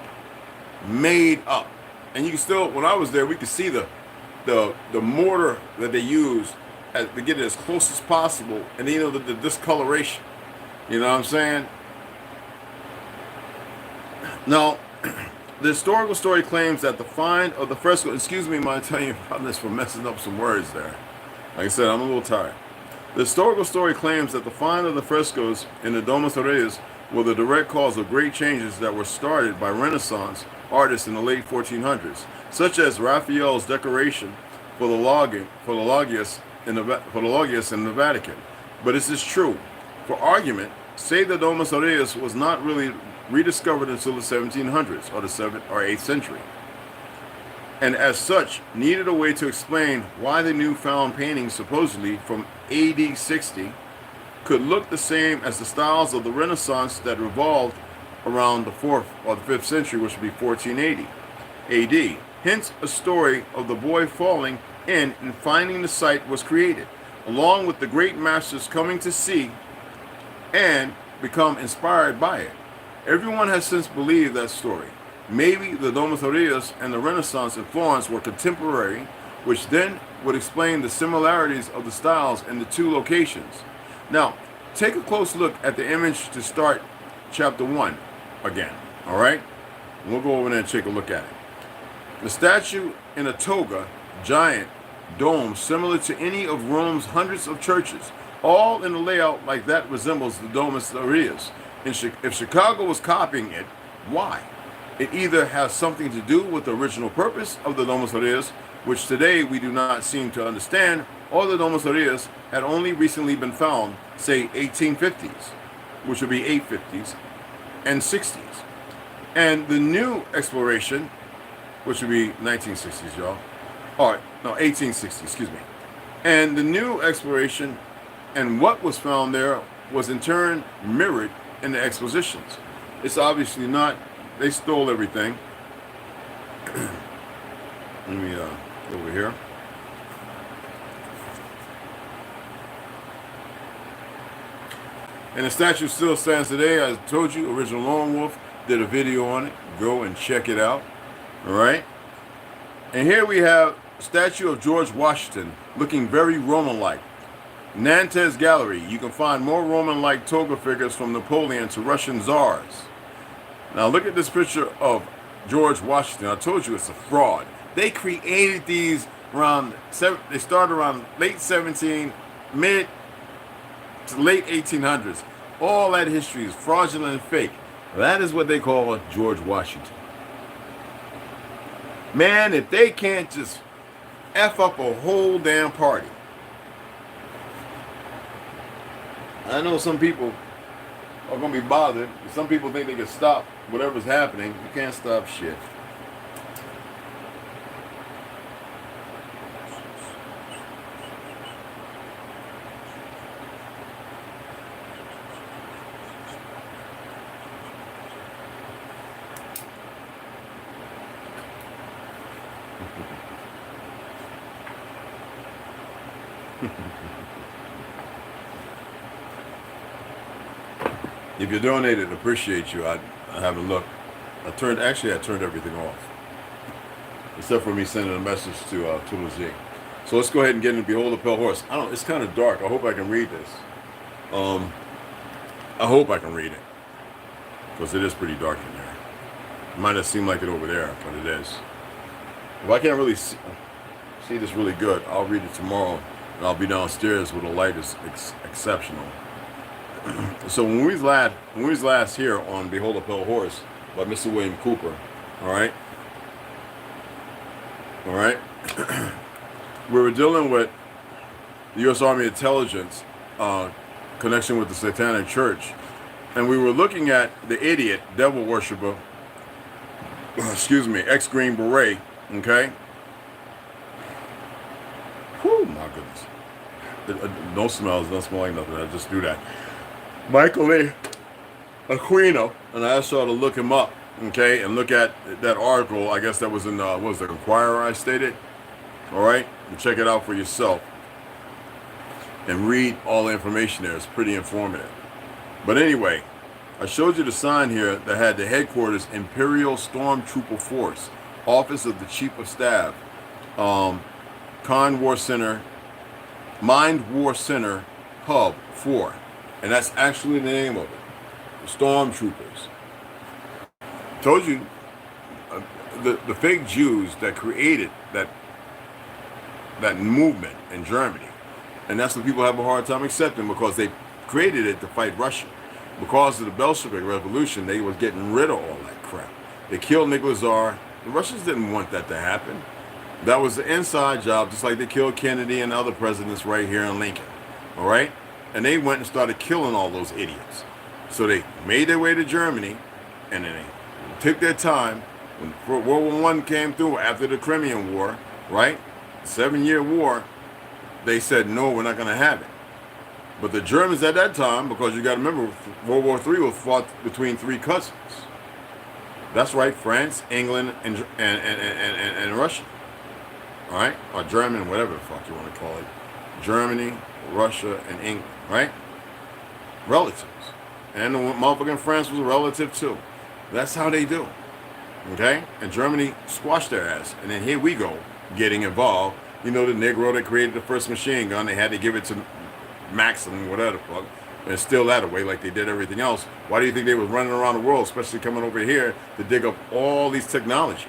Made up. And you can still... When I was there, we could see the mortar that they used to get it as close as possible, and you know the discoloration. You know what I'm saying? Now, the historical story claims that the find of the fresco. Excuse me, my Italian partners, for messing up some words there. Like I said, I'm a little tired. The historical story claims that the find of the frescoes in the Domus Aureus were the direct cause of great changes that were started by Renaissance artists in the late 1400s, such as Raphael's decoration for the Loggias in the Vatican. But is this true? For argument, say the Domus Aureus was not really rediscovered until the 1700s or the 7th or 8th century, and as such needed a way to explain why the newfound paintings supposedly from AD 60 could look the same as the styles of the Renaissance that revolved around the 4th or the 5th century, which would be 1480 AD. Hence, a story of the boy falling in and finding the site was created, along with the great masters coming to see and become inspired by it. Everyone has since believed that story. Maybe the Domus Aureus and the Renaissance in Florence were contemporary, which then would explain the similarities of the styles in the two locations. Now, take a close look at the image to start chapter 1 again, all right? We'll go over there and take a look at it. The statue in a toga, giant, dome, similar to any of Rome's hundreds of churches, all in a layout like that resembles the Domus Aureus. If Chicago was copying it, why? It either has something to do with the original purpose of the Domus Aureus, which today we do not seem to understand, or the Domus Aureus had only recently been found, say 1850s, which would be 850s, and 60s. And the new exploration, which would be 1960s, y'all. All right, no, 1860, excuse me. And the new exploration and what was found there was in turn mirrored in the expositions. It's obviously not, they stole everything. Let me over here. And the statue still stands today. As I told you, original Lone Wolf did a video on it. Go and check it out. All right. And here we have a statue of George Washington looking very Roman-like. Nantes Gallery. You can find more Roman-like toga figures from Napoleon to Russian czars. Now look at this picture of George Washington. I told you it's a fraud. They created these around, they started around late 17, mid to late 1800s. All that history is fraudulent and fake. That is what they call George Washington. Man, if they can't just F up a whole damn party. I know some people are going to be bothered. Some people think they can stop whatever's happening. You can't stop shit. If you donated, appreciate you. I have a look. I turned everything off, except for me sending a message to ToLU'S. So let's go ahead and get into Behold the Pale Horse. It's kind of dark. I hope I can read this. I hope I can read it, because it is pretty dark in there. It might not seem like it over there, but it is. If I can't really see this really good, I'll read it tomorrow, and I'll be downstairs where the light is exceptional. So when we was last here on Behold the Pale Horse by Mr. William Cooper, all right, we were dealing with the U.S. Army intelligence connection with the Satanic Church, and we were looking at the idiot devil worshiper, excuse me, ex-Green Beret, okay. Whew, my goodness. No smells, don't smell like nothing. I just do that. Michael Aquino, and I asked y'all to look him up, okay, and look at that article. I guess that was in what was the Inquirer I stated. All right, and check it out for yourself and read all the information there. It's pretty informative. But anyway, I showed you the sign here that had the headquarters Imperial Stormtrooper Force, Office of the Chief of Staff, Mind War Center, Hub 4. And that's actually the name of it, the Stormtroopers. Told you, the fake Jews that created that movement in Germany, and that's what people have a hard time accepting, because they created it to fight Russia. Because of the Bolshevik Revolution, they was getting rid of all that crap. They killed Nicholas Tsar. The Russians didn't want that to happen. That was the inside job, just like they killed Kennedy and other presidents right here in Lincoln. All right? And they went and started killing all those idiots. So they made their way to Germany, and then they took their time. When World War I came through after the Crimean War, right? 7-year war, they said, no, we're not going to have it. But the Germans at that time, because you got to remember, World War III was fought between 3 cousins. That's right, France, England, and Russia. All right? Or German, whatever the fuck you want to call it. Germany, Russia, and England, right? Relatives. And the motherfucking France was a relative too. That's how they do. Okay? And Germany squashed their ass. And then here we go, getting involved. You know, the Negro that created the first machine gun, they had to give it to Maxim, whatever the fuck, and steal that away like they did everything else. Why do you think they were running around the world, especially coming over here to dig up all these technology?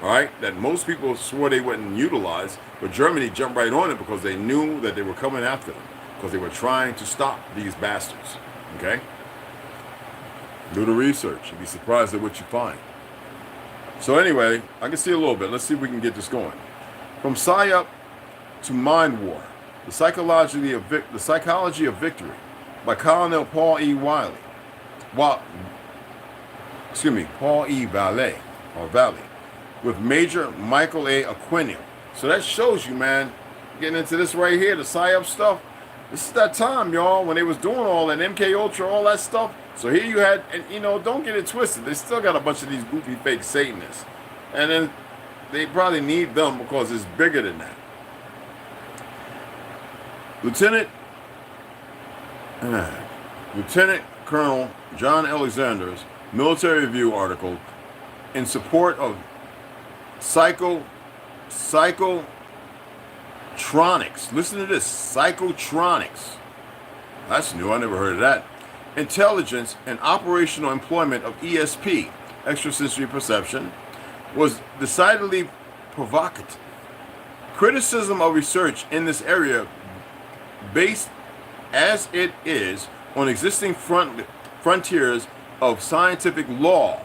All right? That most people swore they wouldn't utilize, but Germany jumped right on it because they knew that they were coming after them, because they were trying to stop these bastards. Okay? Do the research. You'd be surprised at what you find. So anyway, I can see a little bit. Let's see if we can get this going. From psyop to mind war, the psychology of victory, by Colonel Paul E. Wiley. Paul E. Valley, with Major Michael A. Aquino. So that shows you, man, getting into this right here, the psyop stuff. This is that time, y'all, when they was doing all that MK Ultra, all that stuff. So here you had, and you know, don't get it twisted. They still got a bunch of these goofy fake Satanists. And then they probably need them because it's bigger than that. Lieutenant Colonel John Alexander's Military Review article in support of psychotronics. Listen to this, psychotronics. That's new, I never heard of that. Intelligence and operational employment of ESP, extrasensory perception, was decidedly provocative. Criticism of research in this area, based as it is on existing frontiers of scientific law,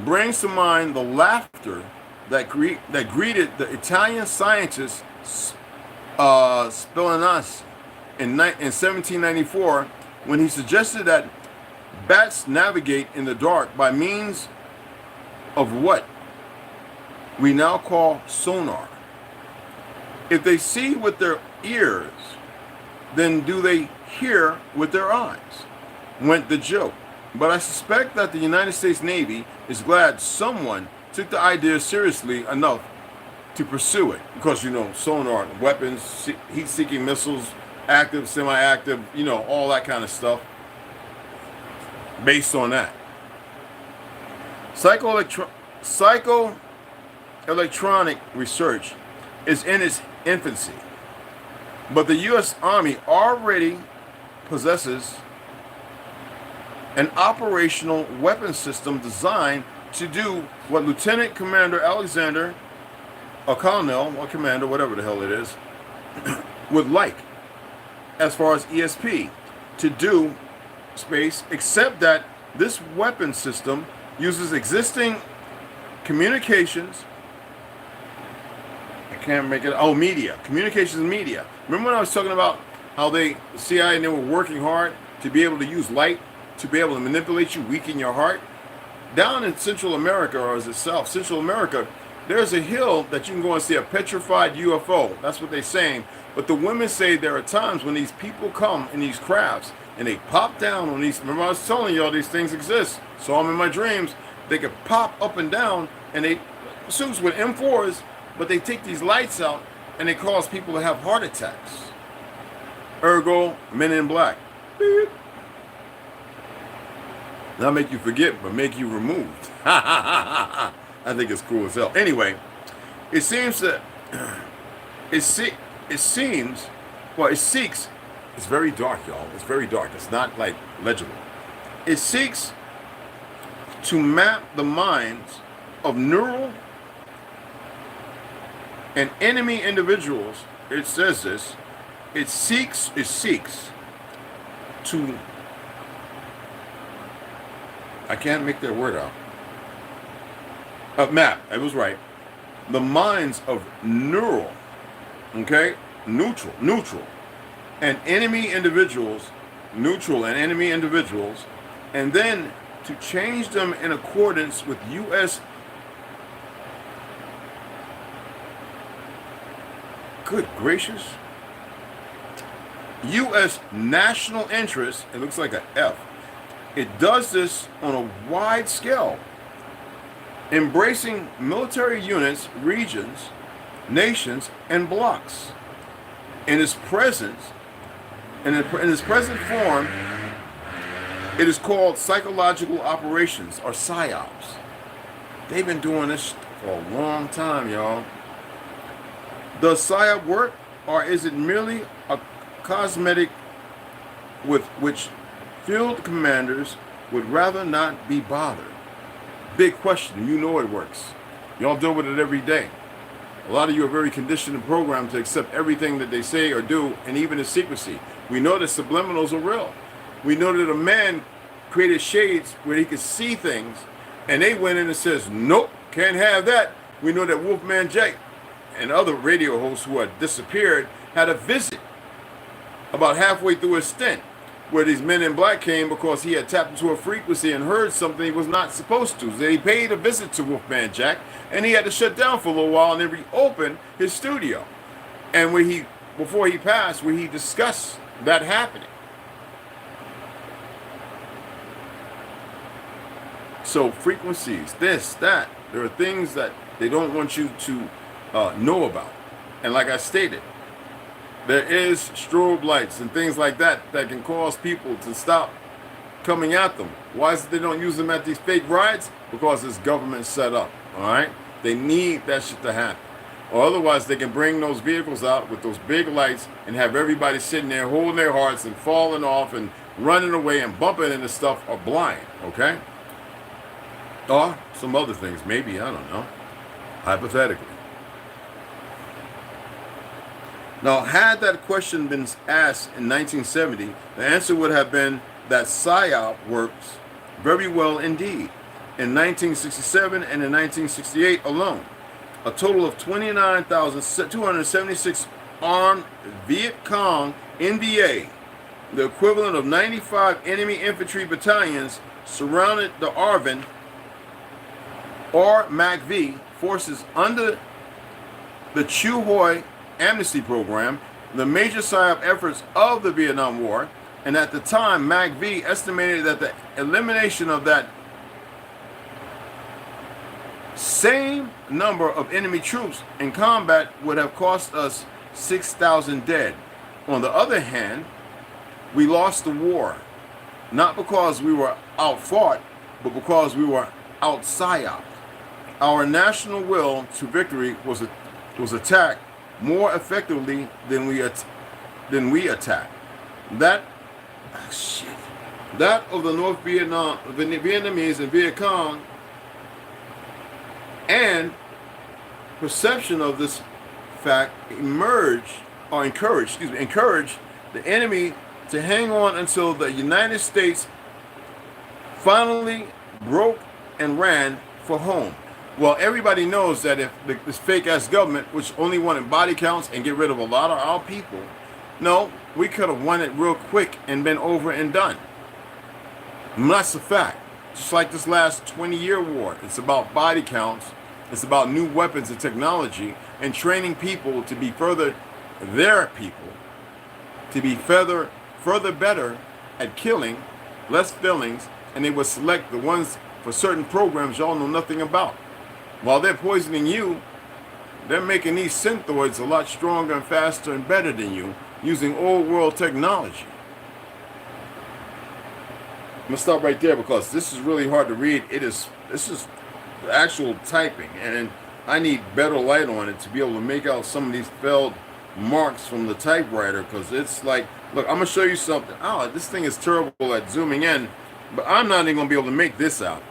brings to mind the laughter that greeted the Italian scientist Spinozzi in 1794 when he suggested that bats navigate in the dark by means of what we now call sonar. If they see with their ears, then do they hear with their eyes? Went the joke. But I suspect that the United States Navy is glad someone took the idea seriously enough to pursue it. Because, you know, sonar, weapons, heat-seeking missiles, active, semi-active, you know, all that kind of stuff based on that. Psychoelectronic research is in its infancy, but the U.S. Army already possesses an operational weapon system designed to do what Lieutenant Commander Alexander, or Colonel, or Commander, whatever the hell it is, would like, as far as ESP, to do space, except that this weapon system uses existing communications. I can't make it. Oh, media. Communications media. Remember when I was talking about how the CIA and they were working hard to be able to use light to be able to manipulate you, weaken your heart? Down in Central America, or is it Central America, there's a hill that you can go and see a petrified UFO. That's what they're saying. But the women say there are times when these people come in these crafts and they pop down on these. Remember I was telling y'all these things exist. Saw them in my dreams. They could pop up and down, and they suits with M4s, but they take these lights out and they cause people to have heart attacks. Ergo, Men in Black. Beep. Not make you forget, but make you removed. I think it's cool as hell. Anyway, it seems that it seeks. It's very dark, y'all. It's very dark. It's not like legible. It seeks to map the minds of neural and enemy individuals. It says this. It seeks to. I can't make that word out. Map. I was right. The minds of neutral, and enemy individuals, and then to change them in accordance with U.S. Good gracious. U.S. national interest. It looks like an F. It does this on a wide scale, embracing military units, regions, nations, and blocks. In its present form, it is called psychological operations, or PSYOPs. They've been doing this for a long time, y'all. Does PSYOP work, or is it merely a cosmetic with which field commanders would rather not be bothered? Big question. You know it works. Y'all deal with it every day. A lot of you are very conditioned and programmed to accept everything that they say or do, and even in secrecy. We know that subliminals are real. We know that a man created shades where he could see things, and they went in and says, nope, can't have that. We know that Wolfman Jake and other radio hosts who had disappeared had a visit about halfway through his stint, where these men in black came because he had tapped into a frequency and heard something he was not supposed to. So he paid a visit to Wolfman Jack, and he had to shut down for a little while and then reopen his studio. And before he passed, where he discussed that happening. So frequencies, this, that, there are things that they don't want you to know about. And like I stated, there is strobe lights and things like that that can cause people to stop coming at them. Why is it they don't use them at these fake rides? Because it's government set up, all right? They need that shit to happen. Or otherwise they can bring those vehicles out with those big lights and have everybody sitting there holding their hearts and falling off and running away and bumping into stuff or blind, okay? Or some other things, maybe, I don't know, hypothetically. Now, had that question been asked in 1970, the answer would have been that PSYOP works very well indeed. In 1967 and in 1968 alone, a total of 29,276 armed Viet Cong NVA, the equivalent of 95 enemy infantry battalions, surrounded the ARVN or MACV forces under the TRU HERU amnesty program, the major PSYOP efforts of the Vietnam War. And at the time, MACV estimated that the elimination of that same number of enemy troops in combat would have cost us 6,000 dead. On the other hand, we lost the war, not because we were outfought, but because we were out PSYOP. Our national will to victory was attacked more effectively than we attacked. That of the North Vietnamese and Viet Cong, and perception of this fact encouraged the enemy to hang on until the United States finally broke and ran for home. Well, everybody knows that if this fake-ass government, which only wanted body counts and get rid of a lot of our people, no, we could have won it real quick and been over and done. And that's a fact. Just like this last 20-year war, it's about body counts, it's about new weapons and technology, and training people to be their people, to be further better at killing, less feelings, and they would select the ones for certain programs y'all know nothing about. While they're poisoning you, they're making these synthoids a lot stronger and faster and better than you using old world technology. I'm gonna stop right there because this is really hard to read. This is actual typing, and I need better light on it to be able to make out some of these failed marks from the typewriter, because it's like, look, I'm gonna show you something. Oh, this thing is terrible at zooming in, but I'm not even gonna be able to make this out.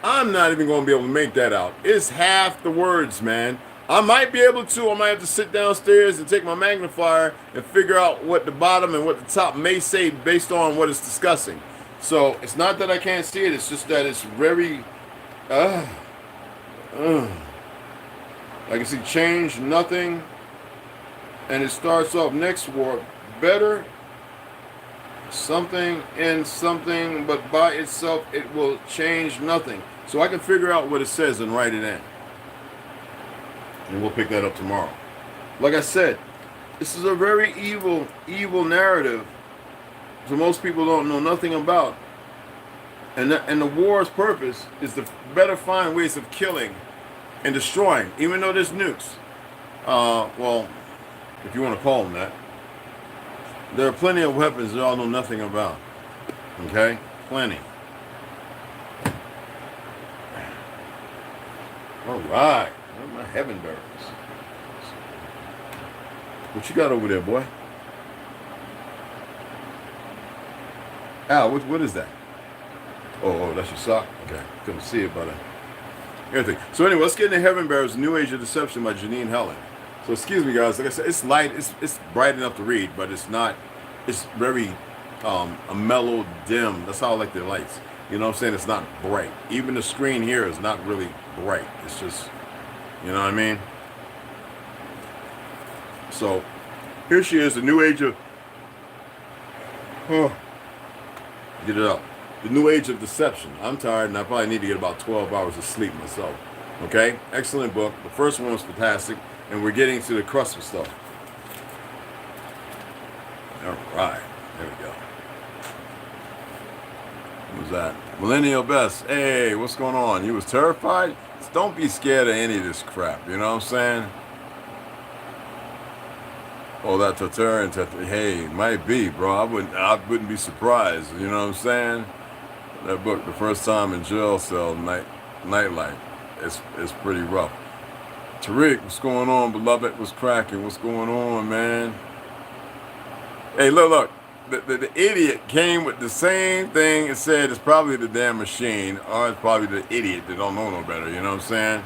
I'm not even going to be able to make that out. It's half the words, man. I might be able to. I might have to sit downstairs and take my magnifier and figure out what the bottom and what the top may say based on what it's discussing. So it's not that I can't see it. It's just that it's very, I can see change, nothing. And it starts off next war. Better something in something, but by itself it will change nothing. So I can figure out what it says and write it in, and we'll pick that up tomorrow. Like I said, this is a very evil narrative, so most people don't know nothing about. And the war's purpose is to better find ways of killing and destroying, even though there's nukes. Well, if you want to call them that. There are plenty of weapons that y'all know nothing about. Okay? Plenty. right. Where are my heaven bearers? What you got over there, boy? Al, what is that? Oh, that's your sock? Okay. Couldn't see it, but everything. So anyway, let's get into Heaven Bearers, New Age of Deception by Janine Helen. So excuse me, guys. Like I said, it's light. It's bright enough to read, but it's not. It's very a mellow dim. That's how I like the lights. You know what I'm saying? It's not bright. Even the screen here is not really bright. It's just, you know what I mean? So here she is, the New Age of. Oh, get it up. The New Age of Deception. I'm tired, and I probably need to get about 12 hours of sleep myself. Okay? Excellent book. The first one was fantastic, and we're getting to the crust of stuff. All right. There we go. What was that? Millennial Best. Hey, what's going on? You was terrified? Don't be scared of any of this crap. You know what I'm saying? Oh, that Tartarian. Hey, might be, bro. I wouldn't be surprised. You know what I'm saying? That book, The First Time in Jail Cell, Nightlight, it's pretty rough. Tariq, what's going on, beloved? What's cracking? What's going on, man? Hey, look. The idiot came with the same thing and said it's probably the damn machine, or it's probably the idiot that don't know no better. You know what I'm saying?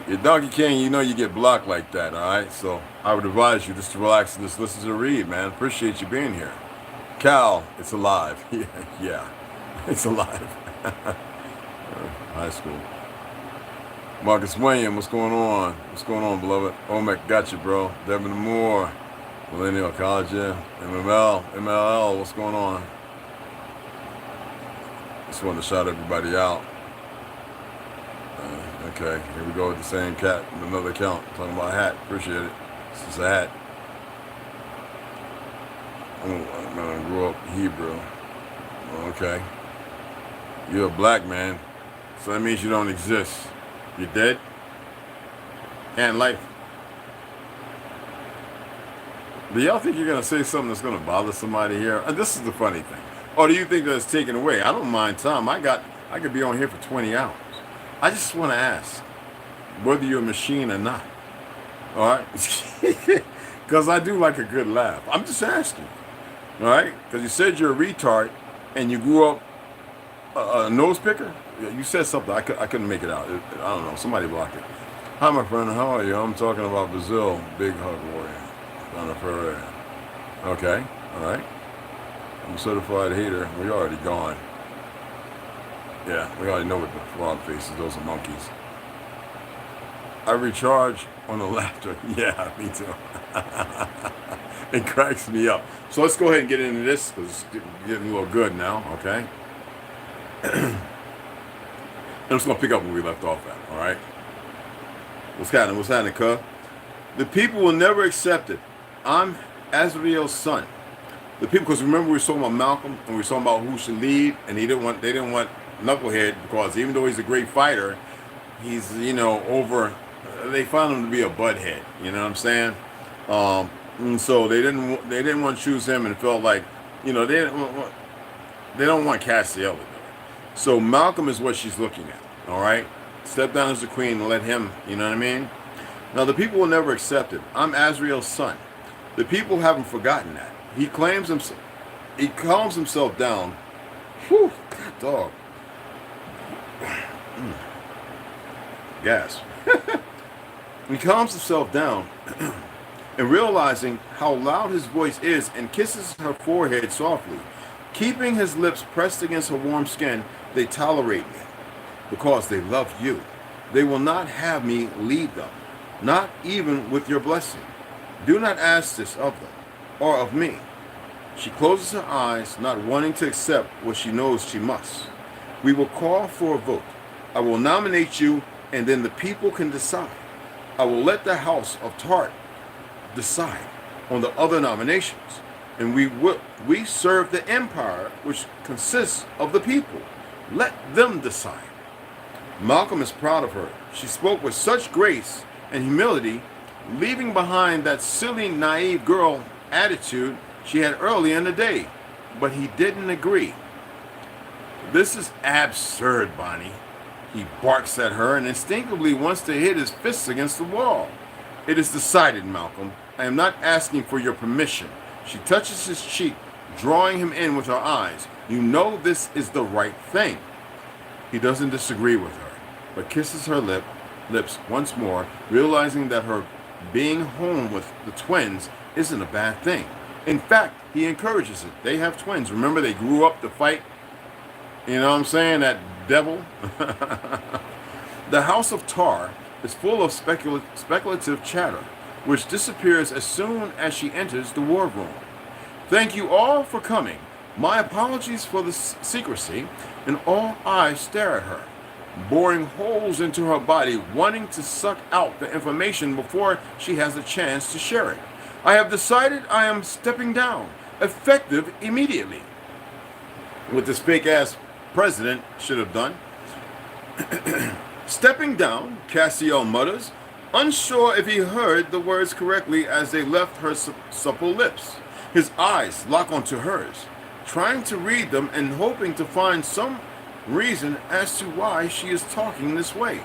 Your Donkey King, you know you get blocked like that, all right? So I would advise you just to relax and just listen to the read, man. Appreciate you being here. Cal, it's alive. Yeah, it's alive. High school. Marcus William, what's going on? What's going on, beloved? Omek, got you, bro. Devin Moore, Millennial College, yeah. MLL, what's going on? Just wanted to shout everybody out. Okay, here we go with the same cat, another account, talking about a hat. Appreciate it. This is a hat. Oh, man, I grew up Hebrew. Okay. You're a black man, so that means you don't exist. You're dead? And life. Do y'all think you're going to say something that's going to bother somebody here? And this is the funny thing. Or do you think that it's taken away? I don't mind time. I could be on here for 20 hours. I just want to ask whether you're a machine or not. All right? Because I do like a good laugh. I'm just asking. All right? Because you said you're a retard and you grew up a nose picker. You said something. I couldn't make it out. I don't know. Somebody blocked it. Hi, my friend. How are you? I'm talking about Brazil. Big hug warrior. Donna Ferreira. Okay. All right. I'm a certified hater. We already gone. Yeah, we already know what the frog faces. Those are monkeys. I recharge on the laughter. Yeah, me too. It cracks me up. So let's go ahead and get into this because it's getting a little good now, okay? I'm just going to pick up where we left off at, all right? What's happening, cuz? The people will never accept it. I'm Azrael's son. The people, because remember we were talking about Malcolm and we were talking about who should lead, and they didn't want Knucklehead, because even though he's a great fighter, he's, over, they found him to be a butthead, you know what I'm saying? And so they didn't want to choose him, and felt like, they don't want Cassiel to do it. So Malcolm is what she's looking at, all right? Step down as the queen and let him, you know what I mean? Now the people will never accept it. I'm Azrael's son. The people haven't forgotten that. He calms himself down. Whew, dog. Gas. He calms himself down and realizing how loud his voice is and kisses her forehead softly. Keeping his lips pressed against her warm skin, they tolerate me because they love you. They will not have me lead them, not even with your blessing. Do not ask this of them or of me. She closes her eyes, not wanting to accept what she knows she must. We will call for a vote. I will nominate you, and then the people can decide. I will let the house of Tart decide on the other nominations, and we serve the empire, which consists of the people. Let them decide. Malcolm is proud of her. She spoke with such grace and humility, leaving behind that silly, naive girl attitude she had early in the day. But he didn't agree. This is absurd, Bonnie. He barks at her and instinctively wants to hit his fists against the wall. It is decided, Malcolm. I am not asking for your permission. She touches his cheek, drawing him in with her eyes. You know this is the right thing. He doesn't disagree with her, but kisses her lips once more, realizing that her being home with the twins isn't a bad thing. In fact, he encourages it. They have twins. Remember, they grew up to fight, you know what I'm saying, that devil? The House of Tar is full of speculative chatter, which disappears as soon as she enters the war room. Thank you all for coming. My apologies for the secrecy, and all eyes stare at her, boring holes into her body, wanting to suck out the information before she has a chance to share it. I have decided I am stepping down, effective immediately. What this fake-ass president should have done. Stepping down, Cassiel mutters, unsure if he heard the words correctly as they left her supple lips. His eyes lock onto hers, trying to read them and hoping to find some reason as to why she is talking this way.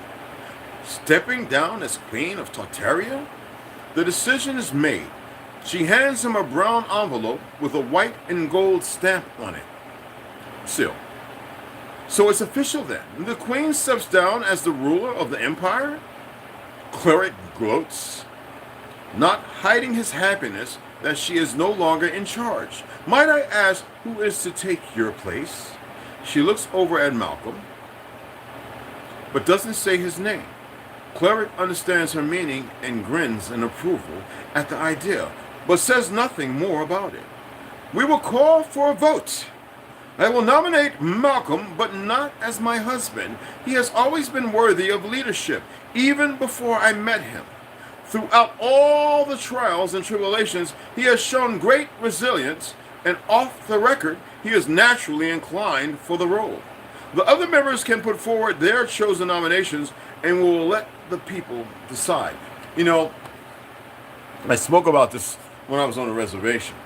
Stepping down as Queen of Tartaria? The decision is made. She hands him a brown envelope with a white and gold stamp on it. Still. So it's official then. The Queen steps down as the ruler of the Empire? Cleric gloats, not hiding his happiness that she is no longer in charge. Might I ask who is to take your place? She looks over at Malcolm, but doesn't say his name. Cleric understands her meaning and grins in approval at the idea, but says nothing more about it. We will call for a vote. I will nominate Malcolm, but not as my husband. He has always been worthy of leadership, even before I met him. Throughout all the trials and tribulations, he has shown great resilience, and off the record, he is naturally inclined for the role. The other members can put forward their chosen nominations, and we will let the people decide. You know, I spoke about this when I was on the reservation.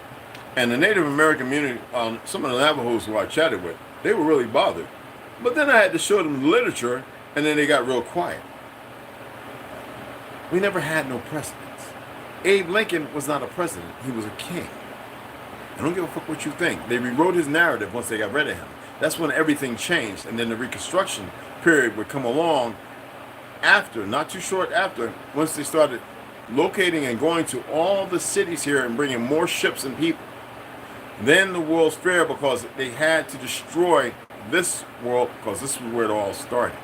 And the Native American community, some of the Navajos who I chatted with, they were really bothered. But then I had to show them the literature, and then they got real quiet. We never had no presidents. Abe Lincoln was not a president. He was a king. I don't give a fuck what you think. They rewrote his narrative once they got rid of him. That's when everything changed. And then the Reconstruction period would come along after, not too short after, once they started locating and going to all the cities here and bringing more ships and people. Then the World's Fair, because they had to destroy this world, because this is where it all started.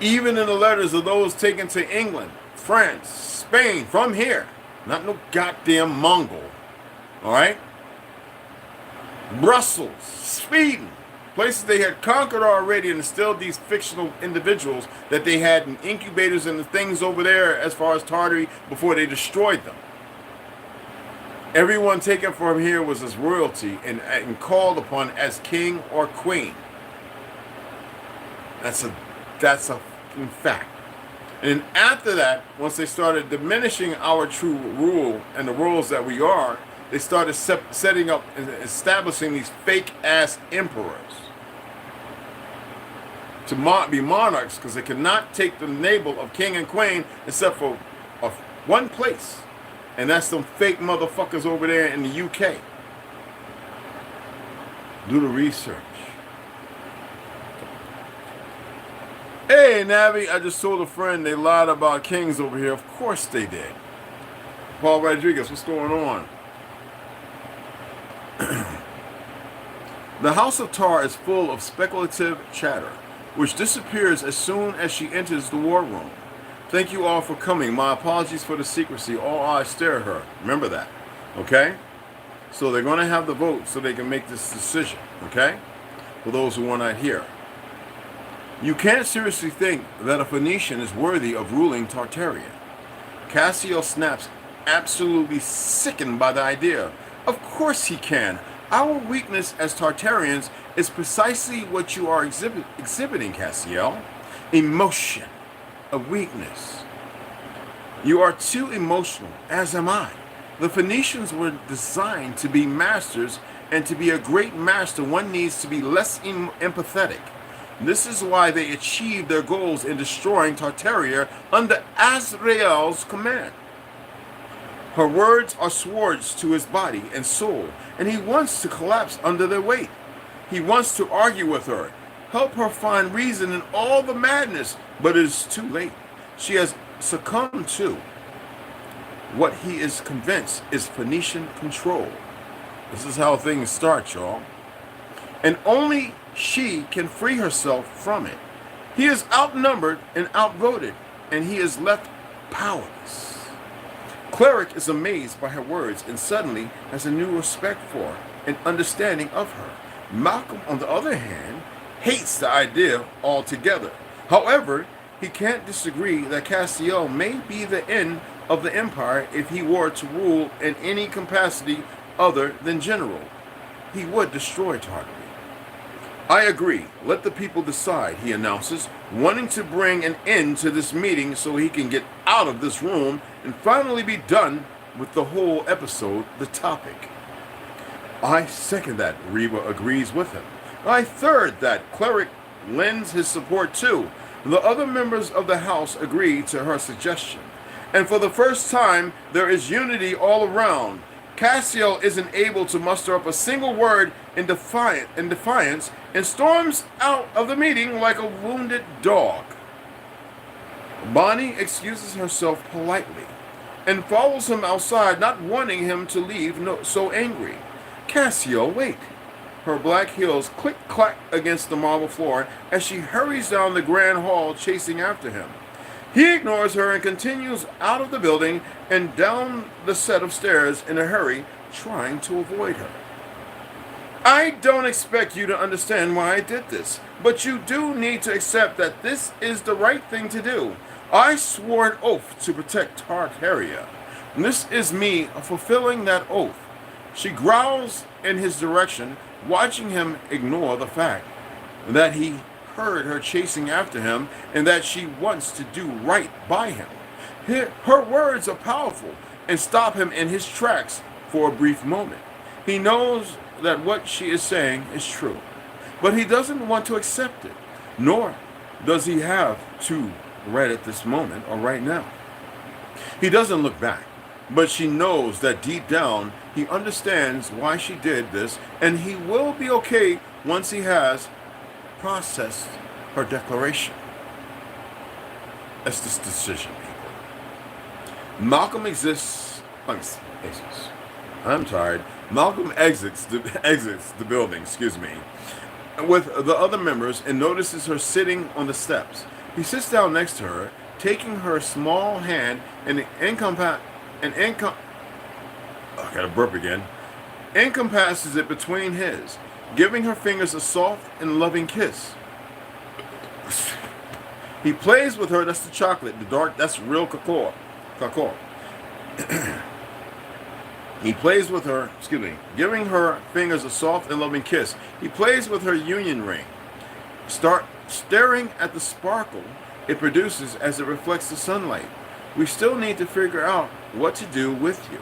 Even in the letters of those taken to England, France, Spain, from here, not no goddamn Mongol, all right? Brussels, Sweden, places they had conquered already, and still these fictional individuals that they had in incubators and the things over there as far as Tartary before they destroyed them. Everyone taken from here was as royalty and called upon as king or queen. That's a fucking fact. And then after that, once they started diminishing our true rule and the rules that we are, they started setting up and establishing these fake-ass emperors to be monarchs, because they could not take the label of king and queen except for one place. And that's some fake motherfuckers over there in the UK. Do the research. Hey, Navi, I just told a friend they lied about kings over here. Of course they did. Paul Rodriguez, what's going on? The House of Tar is full of speculative chatter, which disappears as soon as she enters the war room. Thank you all for coming. My apologies for the secrecy. All eyes stare at her. Remember that. Okay? So they're going to have the vote so they can make this decision. Okay? For those who are not here. You can't seriously think that a Phoenician is worthy of ruling Tartaria. Cassiel snaps, absolutely sickened by the idea. Of course he can. Our weakness as Tartarians is precisely what you are exhibiting, Cassiel. Emotion. A weakness. You are too emotional, as am I. The Phoenicians were designed to be masters and to be a great master, one needs to be less empathetic. This is why they achieved their goals in destroying Tartaria under Azrael's command. Her words are swords to his body and soul, and he wants to collapse under their weight. He wants to argue with her, help her find reason in all the madness, but it is too late. She has succumbed to what he is convinced is Phoenician control. This is how things start, y'all. And only she can free herself from it. He is outnumbered and outvoted, and he is left powerless. Cleric is amazed by her words and suddenly has a new respect for and understanding of her. Malcolm, on the other hand, hates the idea altogether. However, he can't disagree that Castiel may be the end of the empire if he were to rule in any capacity other than general. He would destroy Tartary. I agree. Let the people decide, he announces, wanting to bring an end to this meeting so he can get out of this room and finally be done with the whole episode, the topic. I second that, Reva agrees with him. I third that, Cleric lends his support too. The other members of the house agree to her suggestion. And for the first time, there is unity all around. Castiel isn't able to muster up a single word in defiance and storms out of the meeting like a wounded dog. Bonnie excuses herself politely and follows him outside, not wanting him to leave so angry. Castiel, wait. Her black heels click-clack against the marble floor as she hurries down the grand hall chasing after him. He ignores her and continues out of the building and down the set of stairs in a hurry, trying to avoid her. I don't expect you to understand why I did this, but you do need to accept that this is the right thing to do. I swore an oath to protect Tartaria. And this is me fulfilling that oath. She growls in his direction, watching him ignore the fact that he heard her chasing after him and that she wants to do right by him. Her words are powerful and stop him in his tracks for a brief moment. He knows that what she is saying is true, but he doesn't want to accept it, nor does he have to right at this moment or right now. He doesn't look back, but she knows that deep down he understands why she did this, and he will be okay once he has processed her declaration. That's this decision, people. Malcolm Malcolm exits the building, with the other members and notices her sitting on the steps. He sits down next to her, taking her small hand and encompasses it between his, giving her fingers a soft and loving kiss. He plays with her, that's the chocolate, the dark, that's real cacao. He plays with her, giving her fingers a soft and loving kiss. He plays with her union ring, staring at the sparkle it produces as it reflects the sunlight. We still need to figure out what to do with you,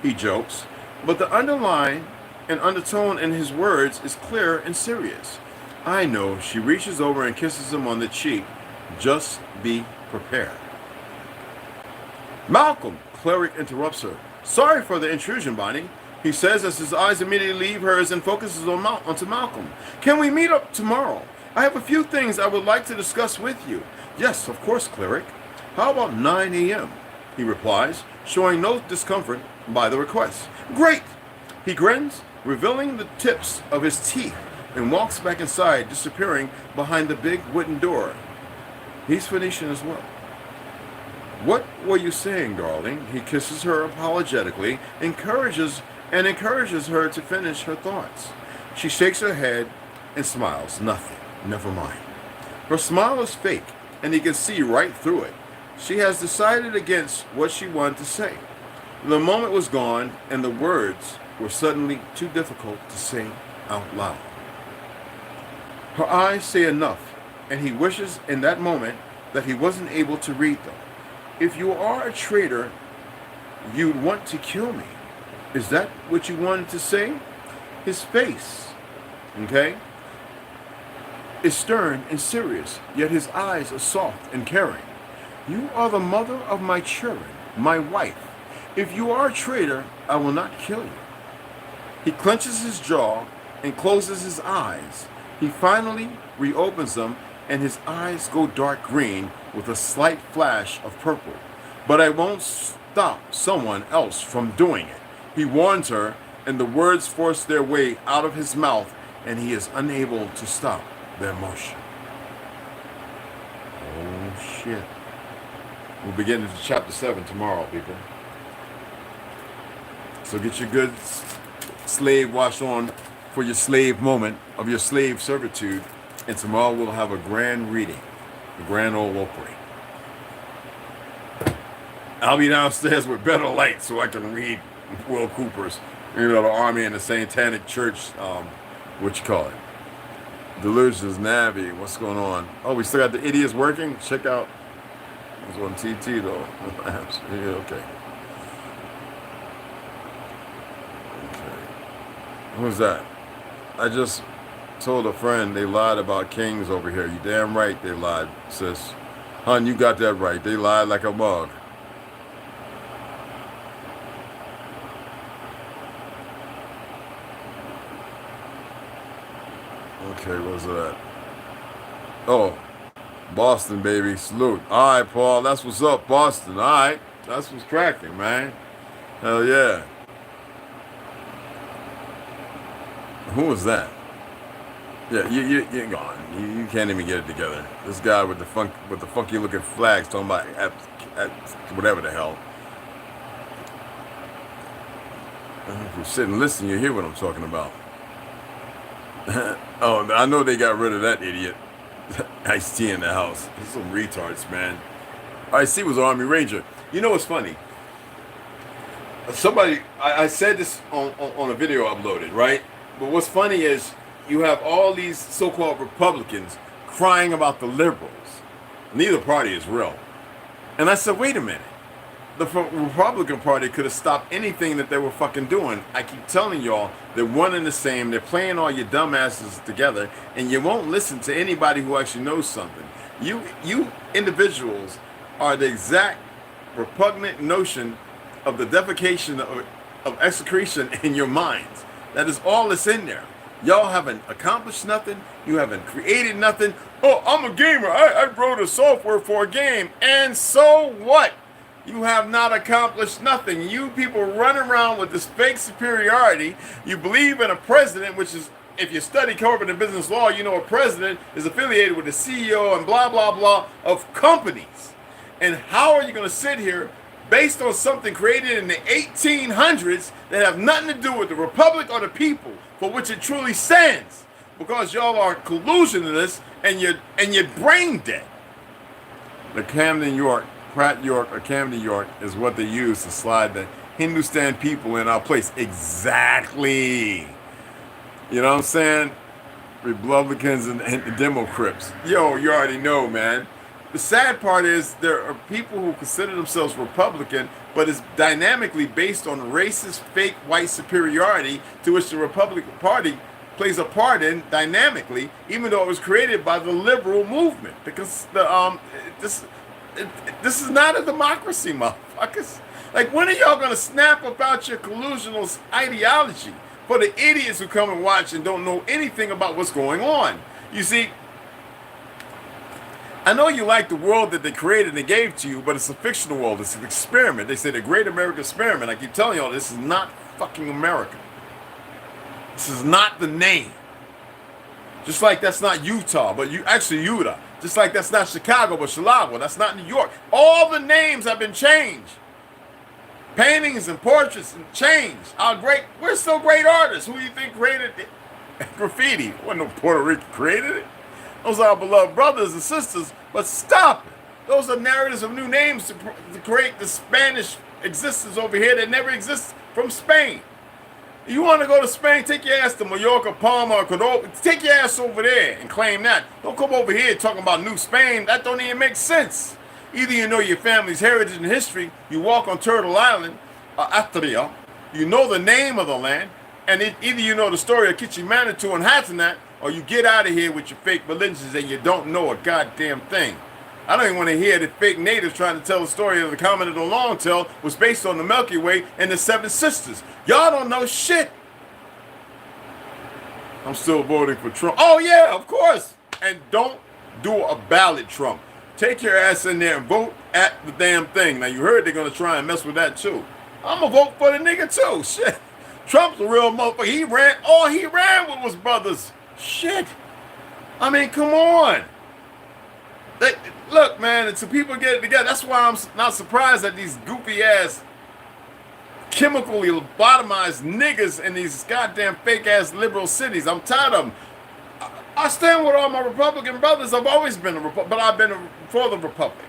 he jokes, but the underline and undertone in his words is clear and serious. I know. She reaches over and kisses him on the cheek. Just be prepared. Malcolm, Cleric interrupts her. Sorry for the intrusion, Bonnie, he says as his eyes immediately leave hers and focuses onto Malcolm. Can we meet up tomorrow? I have a few things I would like to discuss with you. Yes, of course, Cleric. How about 9 a.m.? He replies, showing no discomfort by the request. Great! He grins, revealing the tips of his teeth, and walks back inside, disappearing behind the big wooden door. He's Phoenician as well. What were you saying, darling? He kisses her apologetically, encourages her to finish her thoughts. She shakes her head and smiles. Nothing. Never mind. Her smile is fake, and he can see right through it. She has decided against what she wanted to say. The moment was gone, and the words were suddenly too difficult to say out loud. Her eyes say enough, and he wishes in that moment that he wasn't able to read them. If you are a traitor, you'd want to kill me. Is that what you wanted to say? His face, okay, is stern and serious, yet his eyes are soft and caring. You are the mother of my children, my wife. If you are a traitor, I will not kill you. He clenches his jaw and closes his eyes. He finally reopens them, and his eyes go dark green with a slight flash of purple. But I won't stop someone else from doing it. He warns her, and the words force their way out of his mouth, and he is unable to stop their motion. Oh, shit. We'll begin into chapter 7 tomorrow, people. So get your good slave wash on for your slave moment of your slave servitude. And tomorrow we'll have a grand reading, a grand old Opry. I'll be downstairs with better light so I can read Will Cooper's, the Army and the Satanic Church, what you call it? Delusions, Navi, what's going on? Oh, we still got the idiots working? Check out, it was on TT though. Yeah, okay. Who's that? I just told a friend they lied about kings over here. You damn right they lied, sis. Hun, you got that right. They lied like a mug. Okay, what's that? Oh, Boston, baby. Salute. All right, Paul. That's what's up, Boston. All right. That's what's cracking, man. Hell yeah. Who was that? Yeah, you're gone. You can't even get it together. This guy with the funky looking flags talking about at whatever the hell. If you sit and listen, you hear what I'm talking about. Oh, I know they got rid of that idiot. Ice-T in the house. There's some retards, man. Ice-T was an Army Ranger. You know what's funny? Somebody, I said this on a video uploaded, right? But what's funny is you have all these so-called Republicans crying about the liberals. Neither party is real. And I said, wait a minute. The Republican Party could have stopped anything that they were fucking doing. I keep telling y'all, they're one and the same. They're playing all your dumbasses together, and you won't listen to anybody who actually knows something. You individuals are the exact repugnant notion of the defecation of excretion in your minds. That is all that's in there. Y'all haven't accomplished nothing. You haven't created nothing. Oh, I'm a gamer. I wrote a software for a game. And so what? You have not accomplished nothing. You people run around with this fake superiority. You believe in a president, which is, if you study corporate and business law, you know a president is affiliated with the CEO and blah, blah, blah of companies. And how are you going to sit here based on something created in the 1800s that have nothing to do with the republic or the people for which it truly stands? Because y'all are collusionists and you're brain dead. The Camden York, Pratt York or Camden York is what they use to slide the Hindustan people in our place. Exactly. You know what I'm saying? Republicans and Democrats. Yo, you already know, man. The sad part is there are people who consider themselves Republican, but it's dynamically based on racist, fake white superiority to which the Republican Party plays a part in dynamically, even though it was created by the liberal movement. Because this is not a democracy, motherfuckers. Like, when are y'all gonna snap about your collusional ideology for the idiots who come and watch and don't know anything about what's going on? You see, I know you like the world that they created and they gave to you, but it's a fictional world. It's an experiment. They say the Great American Experiment. I keep telling y'all, this is not fucking America. This is not the name. Just like that's not Utah, but Utah. Just like that's not Chicago, but Chicago. That's not New York. All the names have been changed. Paintings and portraits and changed. We're still great artists. Who do you think created graffiti? Wasn't no Puerto Rican created it. Those are our beloved brothers and sisters, but stop it. Those are narratives of new names to create the Spanish existence over here that never exists from Spain. You want to go to Spain, take your ass to Mallorca, Palma, or Cordoba. Take your ass over there and claim that. Don't come over here talking about New Spain. That don't even make sense. Either you know your family's heritage and history, you walk on Turtle Island, Atria, you know the name of the land, And either you know the story of Kichi and Hatanat, or you get out of here with your fake religions and you don't know a goddamn thing. I don't even want to hear the fake natives trying to tell the story of the Comet of the Long Tail was based on the Milky Way and the Seven Sisters. Y'all don't know shit. I'm still voting for Trump. Oh yeah, of course. And don't do a ballot Trump. Take your ass in there and vote at the damn thing. Now you heard they're going to try and mess with that too. I'm going to vote for the nigga too. Shit. Trump's a real motherfucker. He ran with his brothers. Shit. I mean, come on. Look, man, until people get it together, that's why I'm not surprised that these goofy ass, chemically lobotomized niggas in these goddamn fake ass liberal cities. I'm tired of them. I stand with all my Republican brothers. I've always been a Republican, but I've been for the Republic.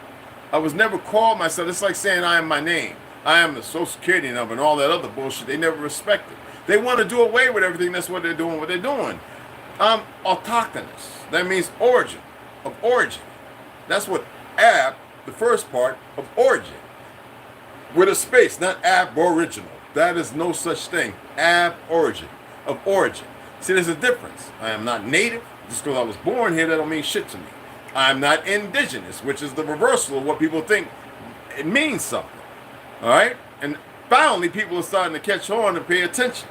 I was never called myself. It's like saying I am my name. I am the Social Security number and all that other bullshit. They never respected. They want to do away with everything. That's what they're doing. What they're doing. I'm autochthonous. That means origin, of origin. That's what ab, the first part of origin, with a space, not aboriginal. That is no such thing. Ab origin, of origin. See, there's a difference. I am not native. Just because I was born here, that don't mean shit to me. I am not indigenous, which is the reversal of what people think it means something. All right? And finally, people are starting to catch on and pay attention.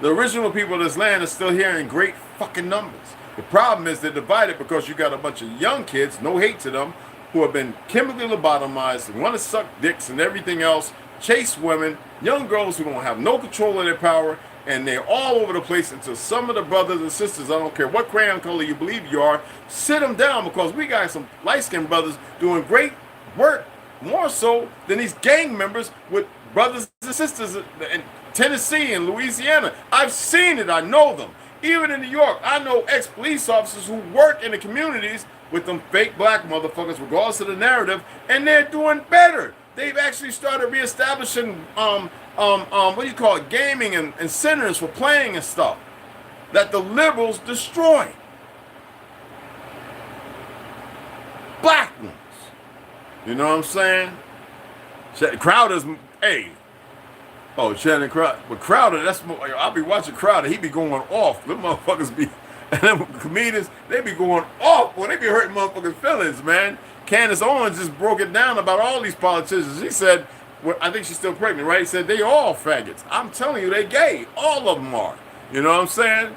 The original people of this land are still here in great fucking numbers. The problem is they're divided because you got a bunch of young kids, no hate to them, who have been chemically lobotomized and want to suck dicks and everything else, chase women, young girls who don't have no control of their power, and they're all over the place until some of the brothers and sisters, I don't care what crayon color you believe you are, sit them down because we got some light-skinned brothers doing great work, more so than these gang members with brothers and sisters in Tennessee and Louisiana. I've seen it. I know them. Even in New York, I know ex-police officers who work in the communities with them fake black motherfuckers, regardless of the narrative, and they're doing better. They've actually started reestablishing, what do you call it, gaming and centers for playing and stuff that the liberals destroyed. Black ones. You know what I'm saying? Crowder's, hey. Oh, Shannon Crowder. But Crowder, that's more, I'll be watching Crowder. He be going off. Them motherfuckers be, and them comedians, they be going off when they be hurting motherfuckers' feelings, man. Candace Owens just broke it down about all these politicians. He said, well, I think she's still pregnant, right? He said, they all faggots. I'm telling you, they gay. All of them are. You know what I'm saying?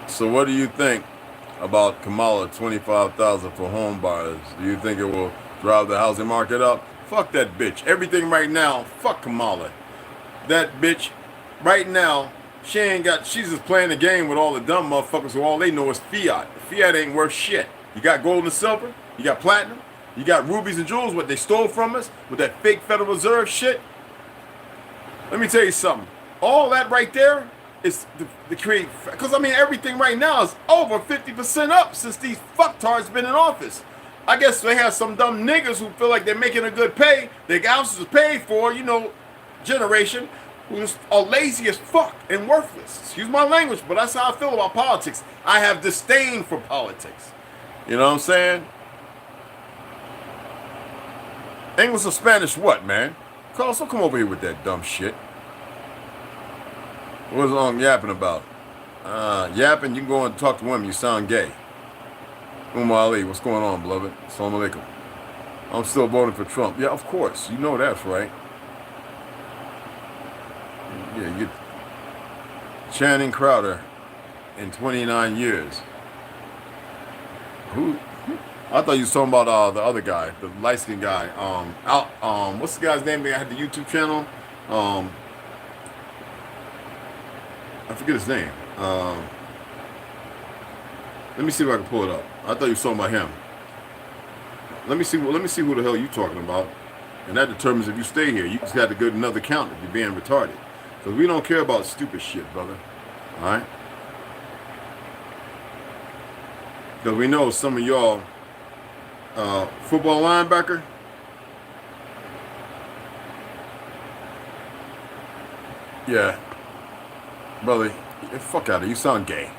So what do you think about Kamala, 25,000 for home buyers? Do you think it will drive the housing market up? Fuck that bitch. Everything right now, fuck Kamala. That bitch, right now, she's just playing the game with all the dumb motherfuckers who all they know is fiat. Fiat ain't worth shit. You got gold and silver, you got platinum, you got rubies and jewels, what they stole from us with that fake Federal Reserve shit. Let me tell you something. All that right there is the create, because I mean everything right now is over 50% up since these fucktards been in office. I guess they have some dumb niggas who feel like they're making a good pay. Their houses are paid for, you know, generation who's are lazy as fuck and worthless. Excuse my language, but that's how I feel about politics. I have disdain for politics. You know what I'm saying? English or Spanish what, man? Carlos, don't come over here with that dumb shit. What's wrong yapping about? Yapping, you can go and talk to women, you sound gay. Ali, what's going on, beloved? Assalamu alaikum. I'm still voting for Trump. Yeah, of course. You know that's right. Yeah, you get Channing Crowder in 29 years. Who? I thought you was talking about the other guy, the light-skinned guy. What's the guy's name that had the YouTube channel? I forget his name. Let me see if I can pull it up. I thought you were talking about him. Let me see who the hell you talking about. And that determines if you stay here. You just got to get another count if you're being retarded. Because we don't care about stupid shit, brother. Alright? Because we know some of y'all football linebacker. Yeah. Brother, fuck out of it. You sound gay.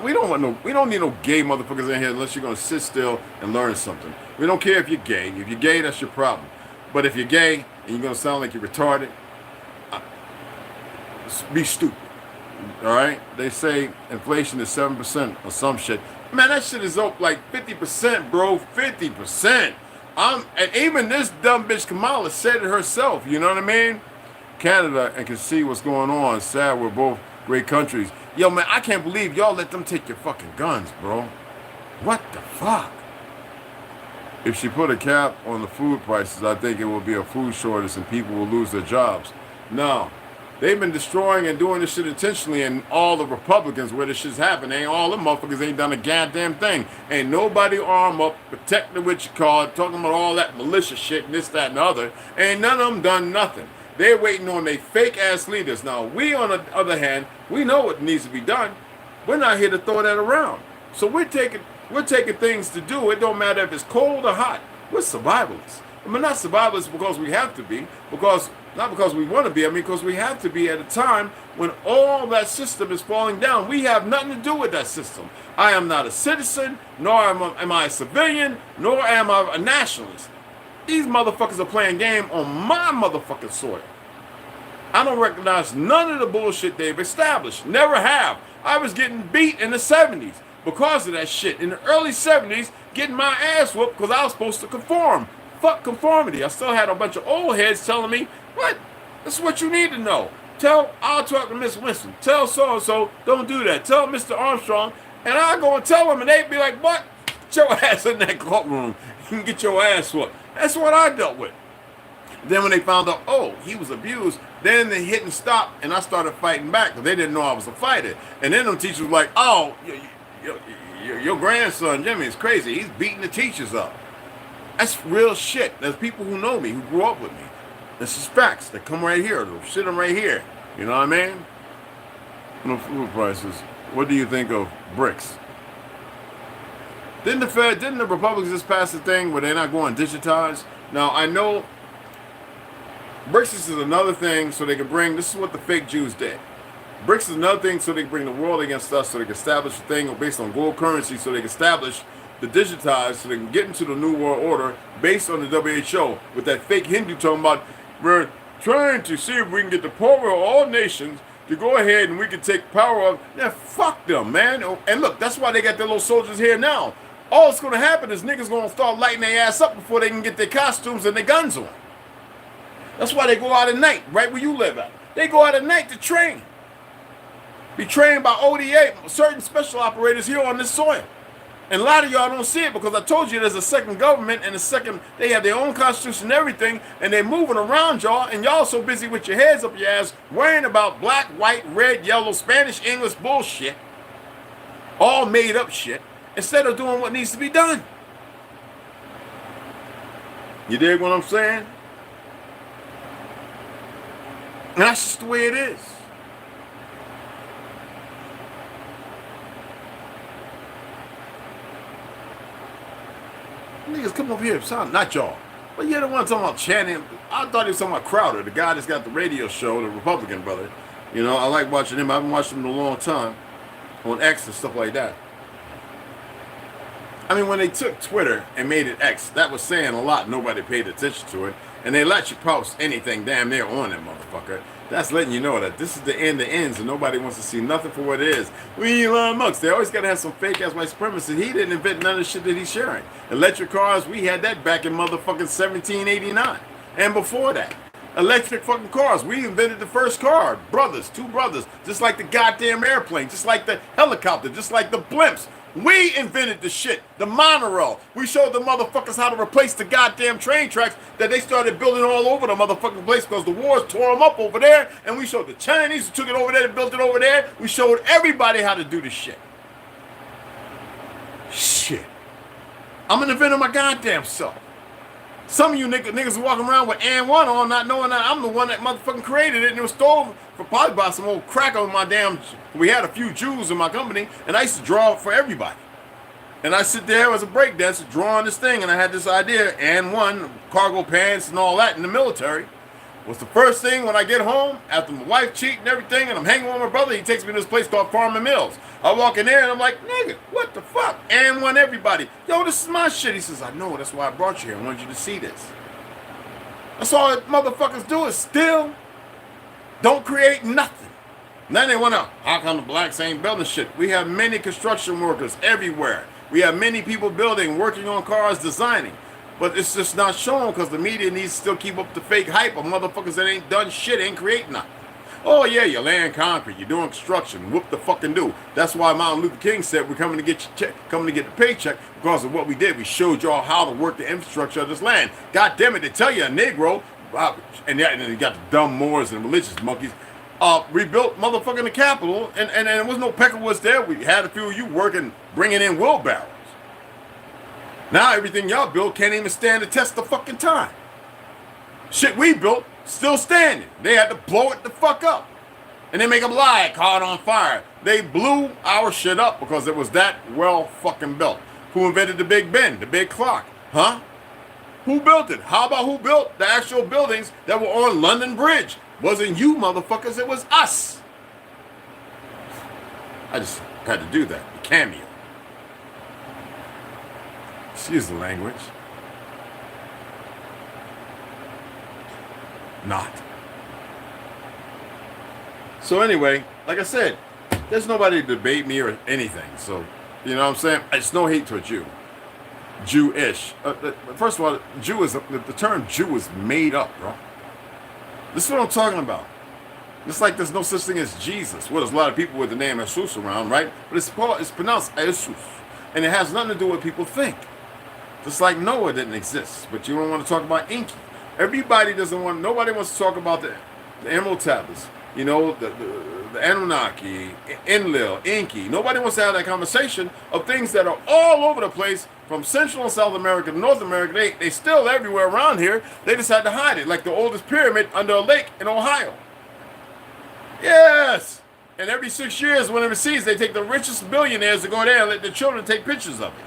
We don't need no gay motherfuckers in here unless you're gonna sit still and learn something. We don't care if you're gay. If you're gay, that's your problem. But if you're gay and you're gonna sound like you're retarded, be stupid. All right? They say inflation is 7% or some shit. Man, that shit is up like 50%, bro. 50%. And even this dumb bitch Kamala said it herself. You know what I mean? Canada and can see what's going on. Sad we're both great countries. Yo, man, I can't believe y'all let them take your fucking guns, bro. What the fuck? If she put a cap on the food prices, I think it will be a food shortage and people will lose their jobs. No. They've been destroying and doing this shit intentionally, and all the Republicans where this shit's happening, all them motherfuckers ain't done a goddamn thing. Ain't nobody armed up, protecting what you call it, talking about all that militia shit and this, that, and the other. Ain't none of them done nothing. They're waiting on their fake-ass leaders. Now, we, on the other hand, we know what needs to be done. We're not here to throw that around. So we're taking things to do. It don't matter if it's cold or hot. We're survivalists. I mean, not survivalists because we have to be, not because we want to be, I mean, because we have to be at a time when all that system is falling down. We have nothing to do with that system. I am not a citizen, nor am I a civilian, nor am I a nationalist. These motherfuckers are playing game on my motherfucking soil. I don't recognize none of the bullshit they've established. Never have. I was getting beat in the 70s because of that shit. In the early 70s, getting my ass whooped because I was supposed to conform. Fuck conformity. I still had a bunch of old heads telling me, what? This is what you need to know. I'll talk to Miss Winston. Tell so-and-so, don't do that. Tell Mr. Armstrong. And I go and tell them, and they'd be like, what? Get your ass in that courtroom. You can get your ass whooped. That's what I dealt with. Then when they found out, oh, he was abused, then they hit and stop, and I started fighting back because they didn't know I was a fighter. And then them teachers were like, oh, your grandson, Jimmy, is crazy. He's beating the teachers up. That's real shit. There's people who know me, who grew up with me. This is facts. They come right here. They'll sit them right here. You know what I mean? No food prices. What do you think of Brickz? Didn't the Republicans just pass the thing where they're not going digitized? Now, I know Brickz is another thing so they can bring, this is what the fake Jews did. Brickz is another thing so they can bring the world against us, so they can establish a thing based on gold currency, so they can establish the digitized, so they can get into the New World Order based on the WHO, with that fake Hindu talking about, we're trying to see if we can get the power of all nations to go ahead and we can take power of, yeah, fuck them, man. And look, that's why they got their little soldiers here now. All that's going to happen is niggas going to start lighting their ass up before they can get their costumes and their guns on. That's why they go out at night, right where you live at. They go out at night to train. Be trained by ODA, certain special operators here on this soil. And a lot of y'all don't see it because I told you there's a second government and they have their own constitution and everything, and they're moving around y'all, and y'all so busy with your heads up your ass worrying about black, white, red, yellow, Spanish, English bullshit, all made up shit, instead of doing what needs to be done. You dig what I'm saying? And that's just the way it is. Niggas come over here, sound not y'all. But you're the one talking about Channing. I thought he was talking about Crowder, the guy that's got the radio show, the Republican brother. You know, I like watching him. I haven't watched him in a long time on X and stuff like that. I mean, when they took Twitter and made it X, that was saying a lot. Nobody paid attention to it. And they let you post anything damn near on that motherfucker. That's letting you know that this is the end of ends and nobody wants to see nothing for what it is. We Elon Musk, they always got to have some fake-ass white supremacy. He didn't invent none of the shit that he's sharing. Electric cars, we had that back in motherfucking 1789. And before that. Electric fucking cars. We invented the first car. Brothers, two brothers. Just like the goddamn airplane. Just like the helicopter. Just like the blimps. We invented the shit, the monorail. We showed the motherfuckers how to replace the goddamn train tracks that they started building all over the motherfucking place because the wars tore them up over there. And we showed the Chinese who took it over there and built it over there. We showed everybody how to do this shit. Shit. I'm an inventor my goddamn self. Some of you niggas are walking around with and one on, not knowing that I'm the one that motherfucking created it, and it was stolen for probably by some old crack on my damn. We had a few Jews in my company, and I used to draw for everybody. And I sit there as a breakdancer drawing this thing, and I had this idea, and one, cargo pants and all that in the military. Was the first thing when I get home, after my wife cheating and everything, and I'm hanging with my brother, he takes me to this place called Farm and Mills. I walk in there, and I'm like, nigga, what the fuck? And one everybody. Yo, this is my shit. He says, I know, that's why I brought you here. I wanted you to see this. That's all that motherfuckers do is steal. Don't create nothing. Then they want to, how come the blacks ain't building shit? We have many construction workers everywhere. We have many people building, working on cars, designing. But it's just not shown because the media needs to still keep up the fake hype of motherfuckers that ain't done shit, ain't creating nothing. Oh yeah, you're laying concrete, you're doing construction, whoop the fucking do. That's why Martin Luther King said we're coming to get your check, coming to get the paycheck because of what we did. We showed y'all how to work the infrastructure of this land. God damn it, they tell you a Negro, and then you got the dumb Moors and religious monkeys, rebuilt motherfucking the Capitol, and there was no Peckerwoods there. We had a few of you working, bringing in wheelbarrows. Now everything y'all built can't even stand the test of fucking time. Shit we built, still standing. They had to blow it the fuck up. And they make them lie, caught on fire. They blew our shit up because it was that well fucking built. Who invented the Big Ben, the big clock? Huh? Who built it? How about who built the actual buildings that were on London Bridge? Wasn't you motherfuckers, it was us. I just had to do that, the cameo. Excuse the language. Not. So anyway, like I said, there's nobody to debate me or anything. So, you know what I'm saying? It's no hate towards you. Jewish. First of all, Jew is the term Jew is made up, bro. This is what I'm talking about. It's like there's no such thing as Jesus. Well, there's a lot of people with the name Jesus around, right? But it's pronounced Jesus. And it has nothing to do with what people think. Just like Noah didn't exist. But you don't want to talk about Enki. Everybody doesn't want, nobody wants to talk about the Emerald Tablets. You know, the Anunnaki, Enlil, Enki. Nobody wants to have that conversation of things that are all over the place from Central and South America to North America. They still everywhere around here. They just had to hide it. Like the oldest pyramid under a lake in Ohio. Yes! And every 6 years, when overseas, they take the richest billionaires to go there and let their children take pictures of it.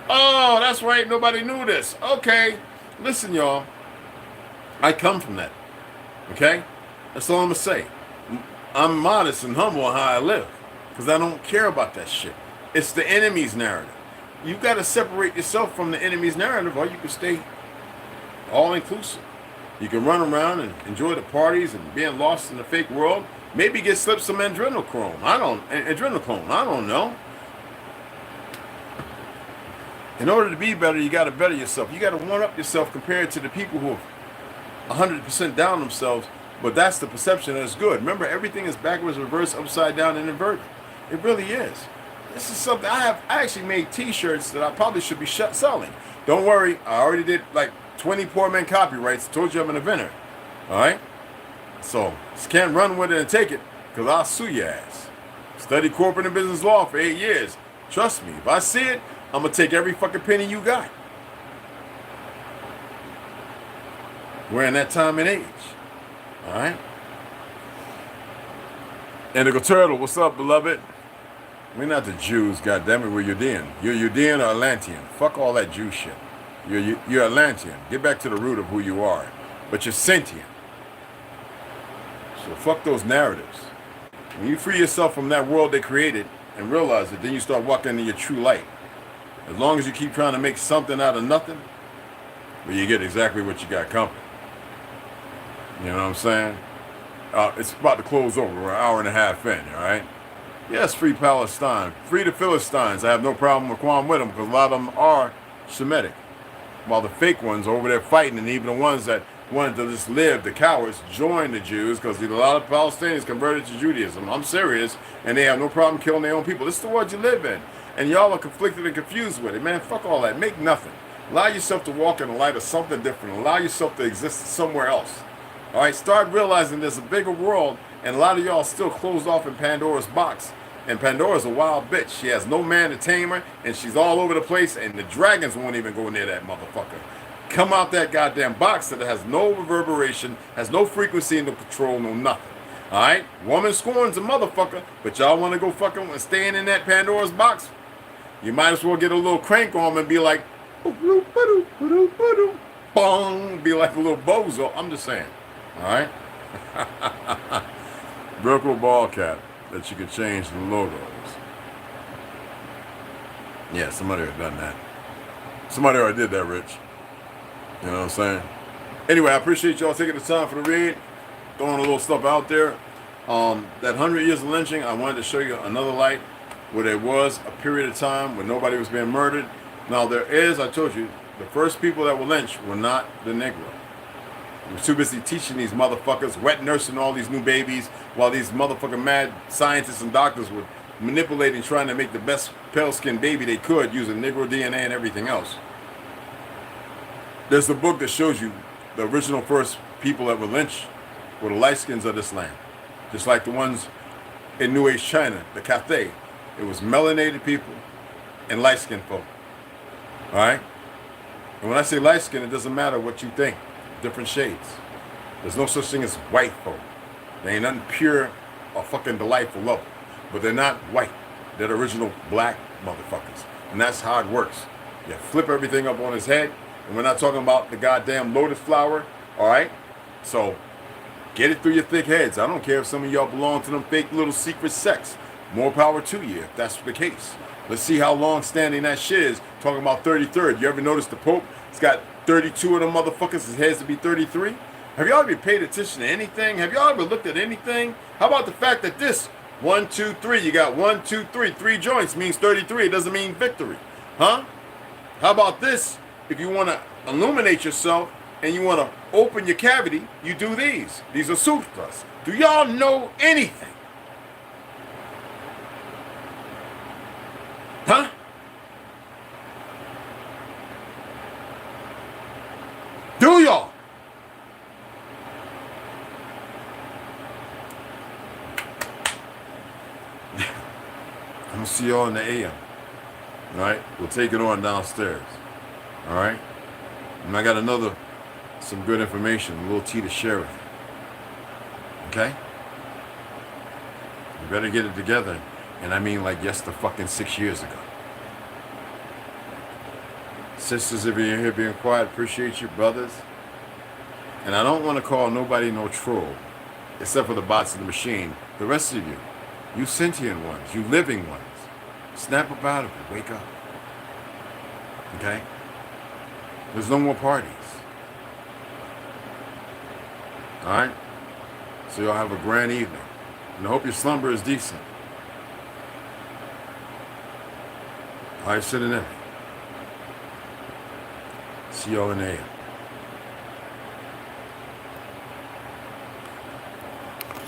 Oh, that's right. Nobody knew this. Okay. Listen, y'all. I come from that. Okay? That's all I'm going to say. I'm modest and humble on how I live. Because I don't care about that shit. It's the enemy's narrative. You got to separate yourself from the enemy's narrative or you can stay all-inclusive. You can run around and enjoy the parties and being lost in the fake world. Maybe get slipped some adrenochrome. I don't know. In order to be better, you got to better yourself. You got to one-up yourself compared to the people who have 100% down themselves, but that's the perception that is good. Remember, everything is backwards, reverse, upside down, and inverted. It really is. This is something I actually made T-shirts that I probably should be selling. Don't worry, I already did like 20 poor men copyrights. Told you I'm an inventor. All right? So, just can't run with it and take it, because I'll sue your ass. Studied corporate and business law for 8 years. Trust me, if I see it, I'm going to take every fucking penny you got. We're in that time and age. Alright? Indigo Turtle, what's up, beloved? We're not the Jews, goddammit, we're Yudean. You're Yudean or Atlantean. Fuck all that Jew shit. You're Atlantean. Get back to the root of who you are. But you're sentient. So fuck those narratives. When you free yourself from that world they created and realize it, then you start walking into your true light. As long as you keep trying to make something out of nothing, well, you get exactly what you got coming. You know what I'm saying? It's about to close over. We're an hour and a half in, all right? Yes, free Palestine. Free the Philistines. I have no problem with qualm with them because a lot of them are Semitic. While the fake ones are over there fighting, and even the ones that wanted to just live, the cowards, joined the Jews because a lot of Palestinians converted to Judaism. I'm serious. And they have no problem killing their own people. This is the world you live in. And y'all are conflicted and confused with it. Man, fuck all that. Make nothing. Allow yourself to walk in the light of something different. Allow yourself to exist somewhere else. All right, start realizing there's a bigger world, and a lot of y'all still closed off in Pandora's box. And Pandora's a wild bitch. She has no man to tame her, and she's all over the place, and the dragons won't even go near that motherfucker. Come out that goddamn box that has no reverberation, has no frequency, no control, no nothing. All right? Woman scorns a motherfucker, but y'all want to go fucking staying in that Pandora's box? You might as well get a little crank on and be like, bong, be like a little bozo. I'm just saying. All right? Virtual ball cap that you could change the logos. Yeah, somebody already done that. Somebody already did that, Rich. You know what I'm saying? Anyway, I appreciate y'all taking the time for the read. Throwing a little stuff out there. That 100 years of lynching, I wanted to show you another light where there was a period of time when nobody was being murdered. Now there is, I told you, the first people that were lynched were not the Negro. We were too busy teaching these motherfuckers, wet nursing all these new babies, while these motherfucking mad scientists and doctors were manipulating, trying to make the best pale-skinned baby they could using Negro DNA and everything else. There's a book that shows you the original first people that were lynched were the light-skins of this land. Just like the ones in New Age China, the Cathay. It was melanated people and light-skinned folk. Alright? And when I say light-skinned, it doesn't matter what you think. Different shades. There's no such thing as white folk. They ain't nothing pure or fucking delightful love. But they're not white. They're the original black motherfuckers. And that's how it works. You flip everything up on his head. And we're not talking about the goddamn lotus flower. Alright? So, get it through your thick heads. I don't care if some of y'all belong to them fake little secret sects. More power to you if that's the case. Let's see how long standing that shit is. Talking about 33rd. You ever notice the Pope? He's got 32 of them motherfuckers. His head's to be 33. Have y'all ever paid attention to anything? Have y'all ever looked at anything? How about the fact that this 1, 2, 3, you got 1, 2, 3, 3 joints means 33. It doesn't mean victory. Huh? How about this? If you want to illuminate yourself and you want to open your cavity, you do these. These are sutras. Do y'all know anything? Huh? Do y'all? I'm gonna see y'all in the AM. Alright? We'll take it on downstairs. Alright? And I got some good information, a little tea to share with you. Okay? You better get it together. And I mean like yes, the fucking 6 years ago. Sisters, if you're here being quiet, appreciate you, brothers. And I don't want to call nobody no troll, except for the bots of the machine. The rest of you sentient ones, you living ones, snap up out of it, wake up. Okay? There's no more parties. Alright? So y'all have a grand evening. And I hope your slumber is decent. Alright, sidanelv. See y'all in the AM.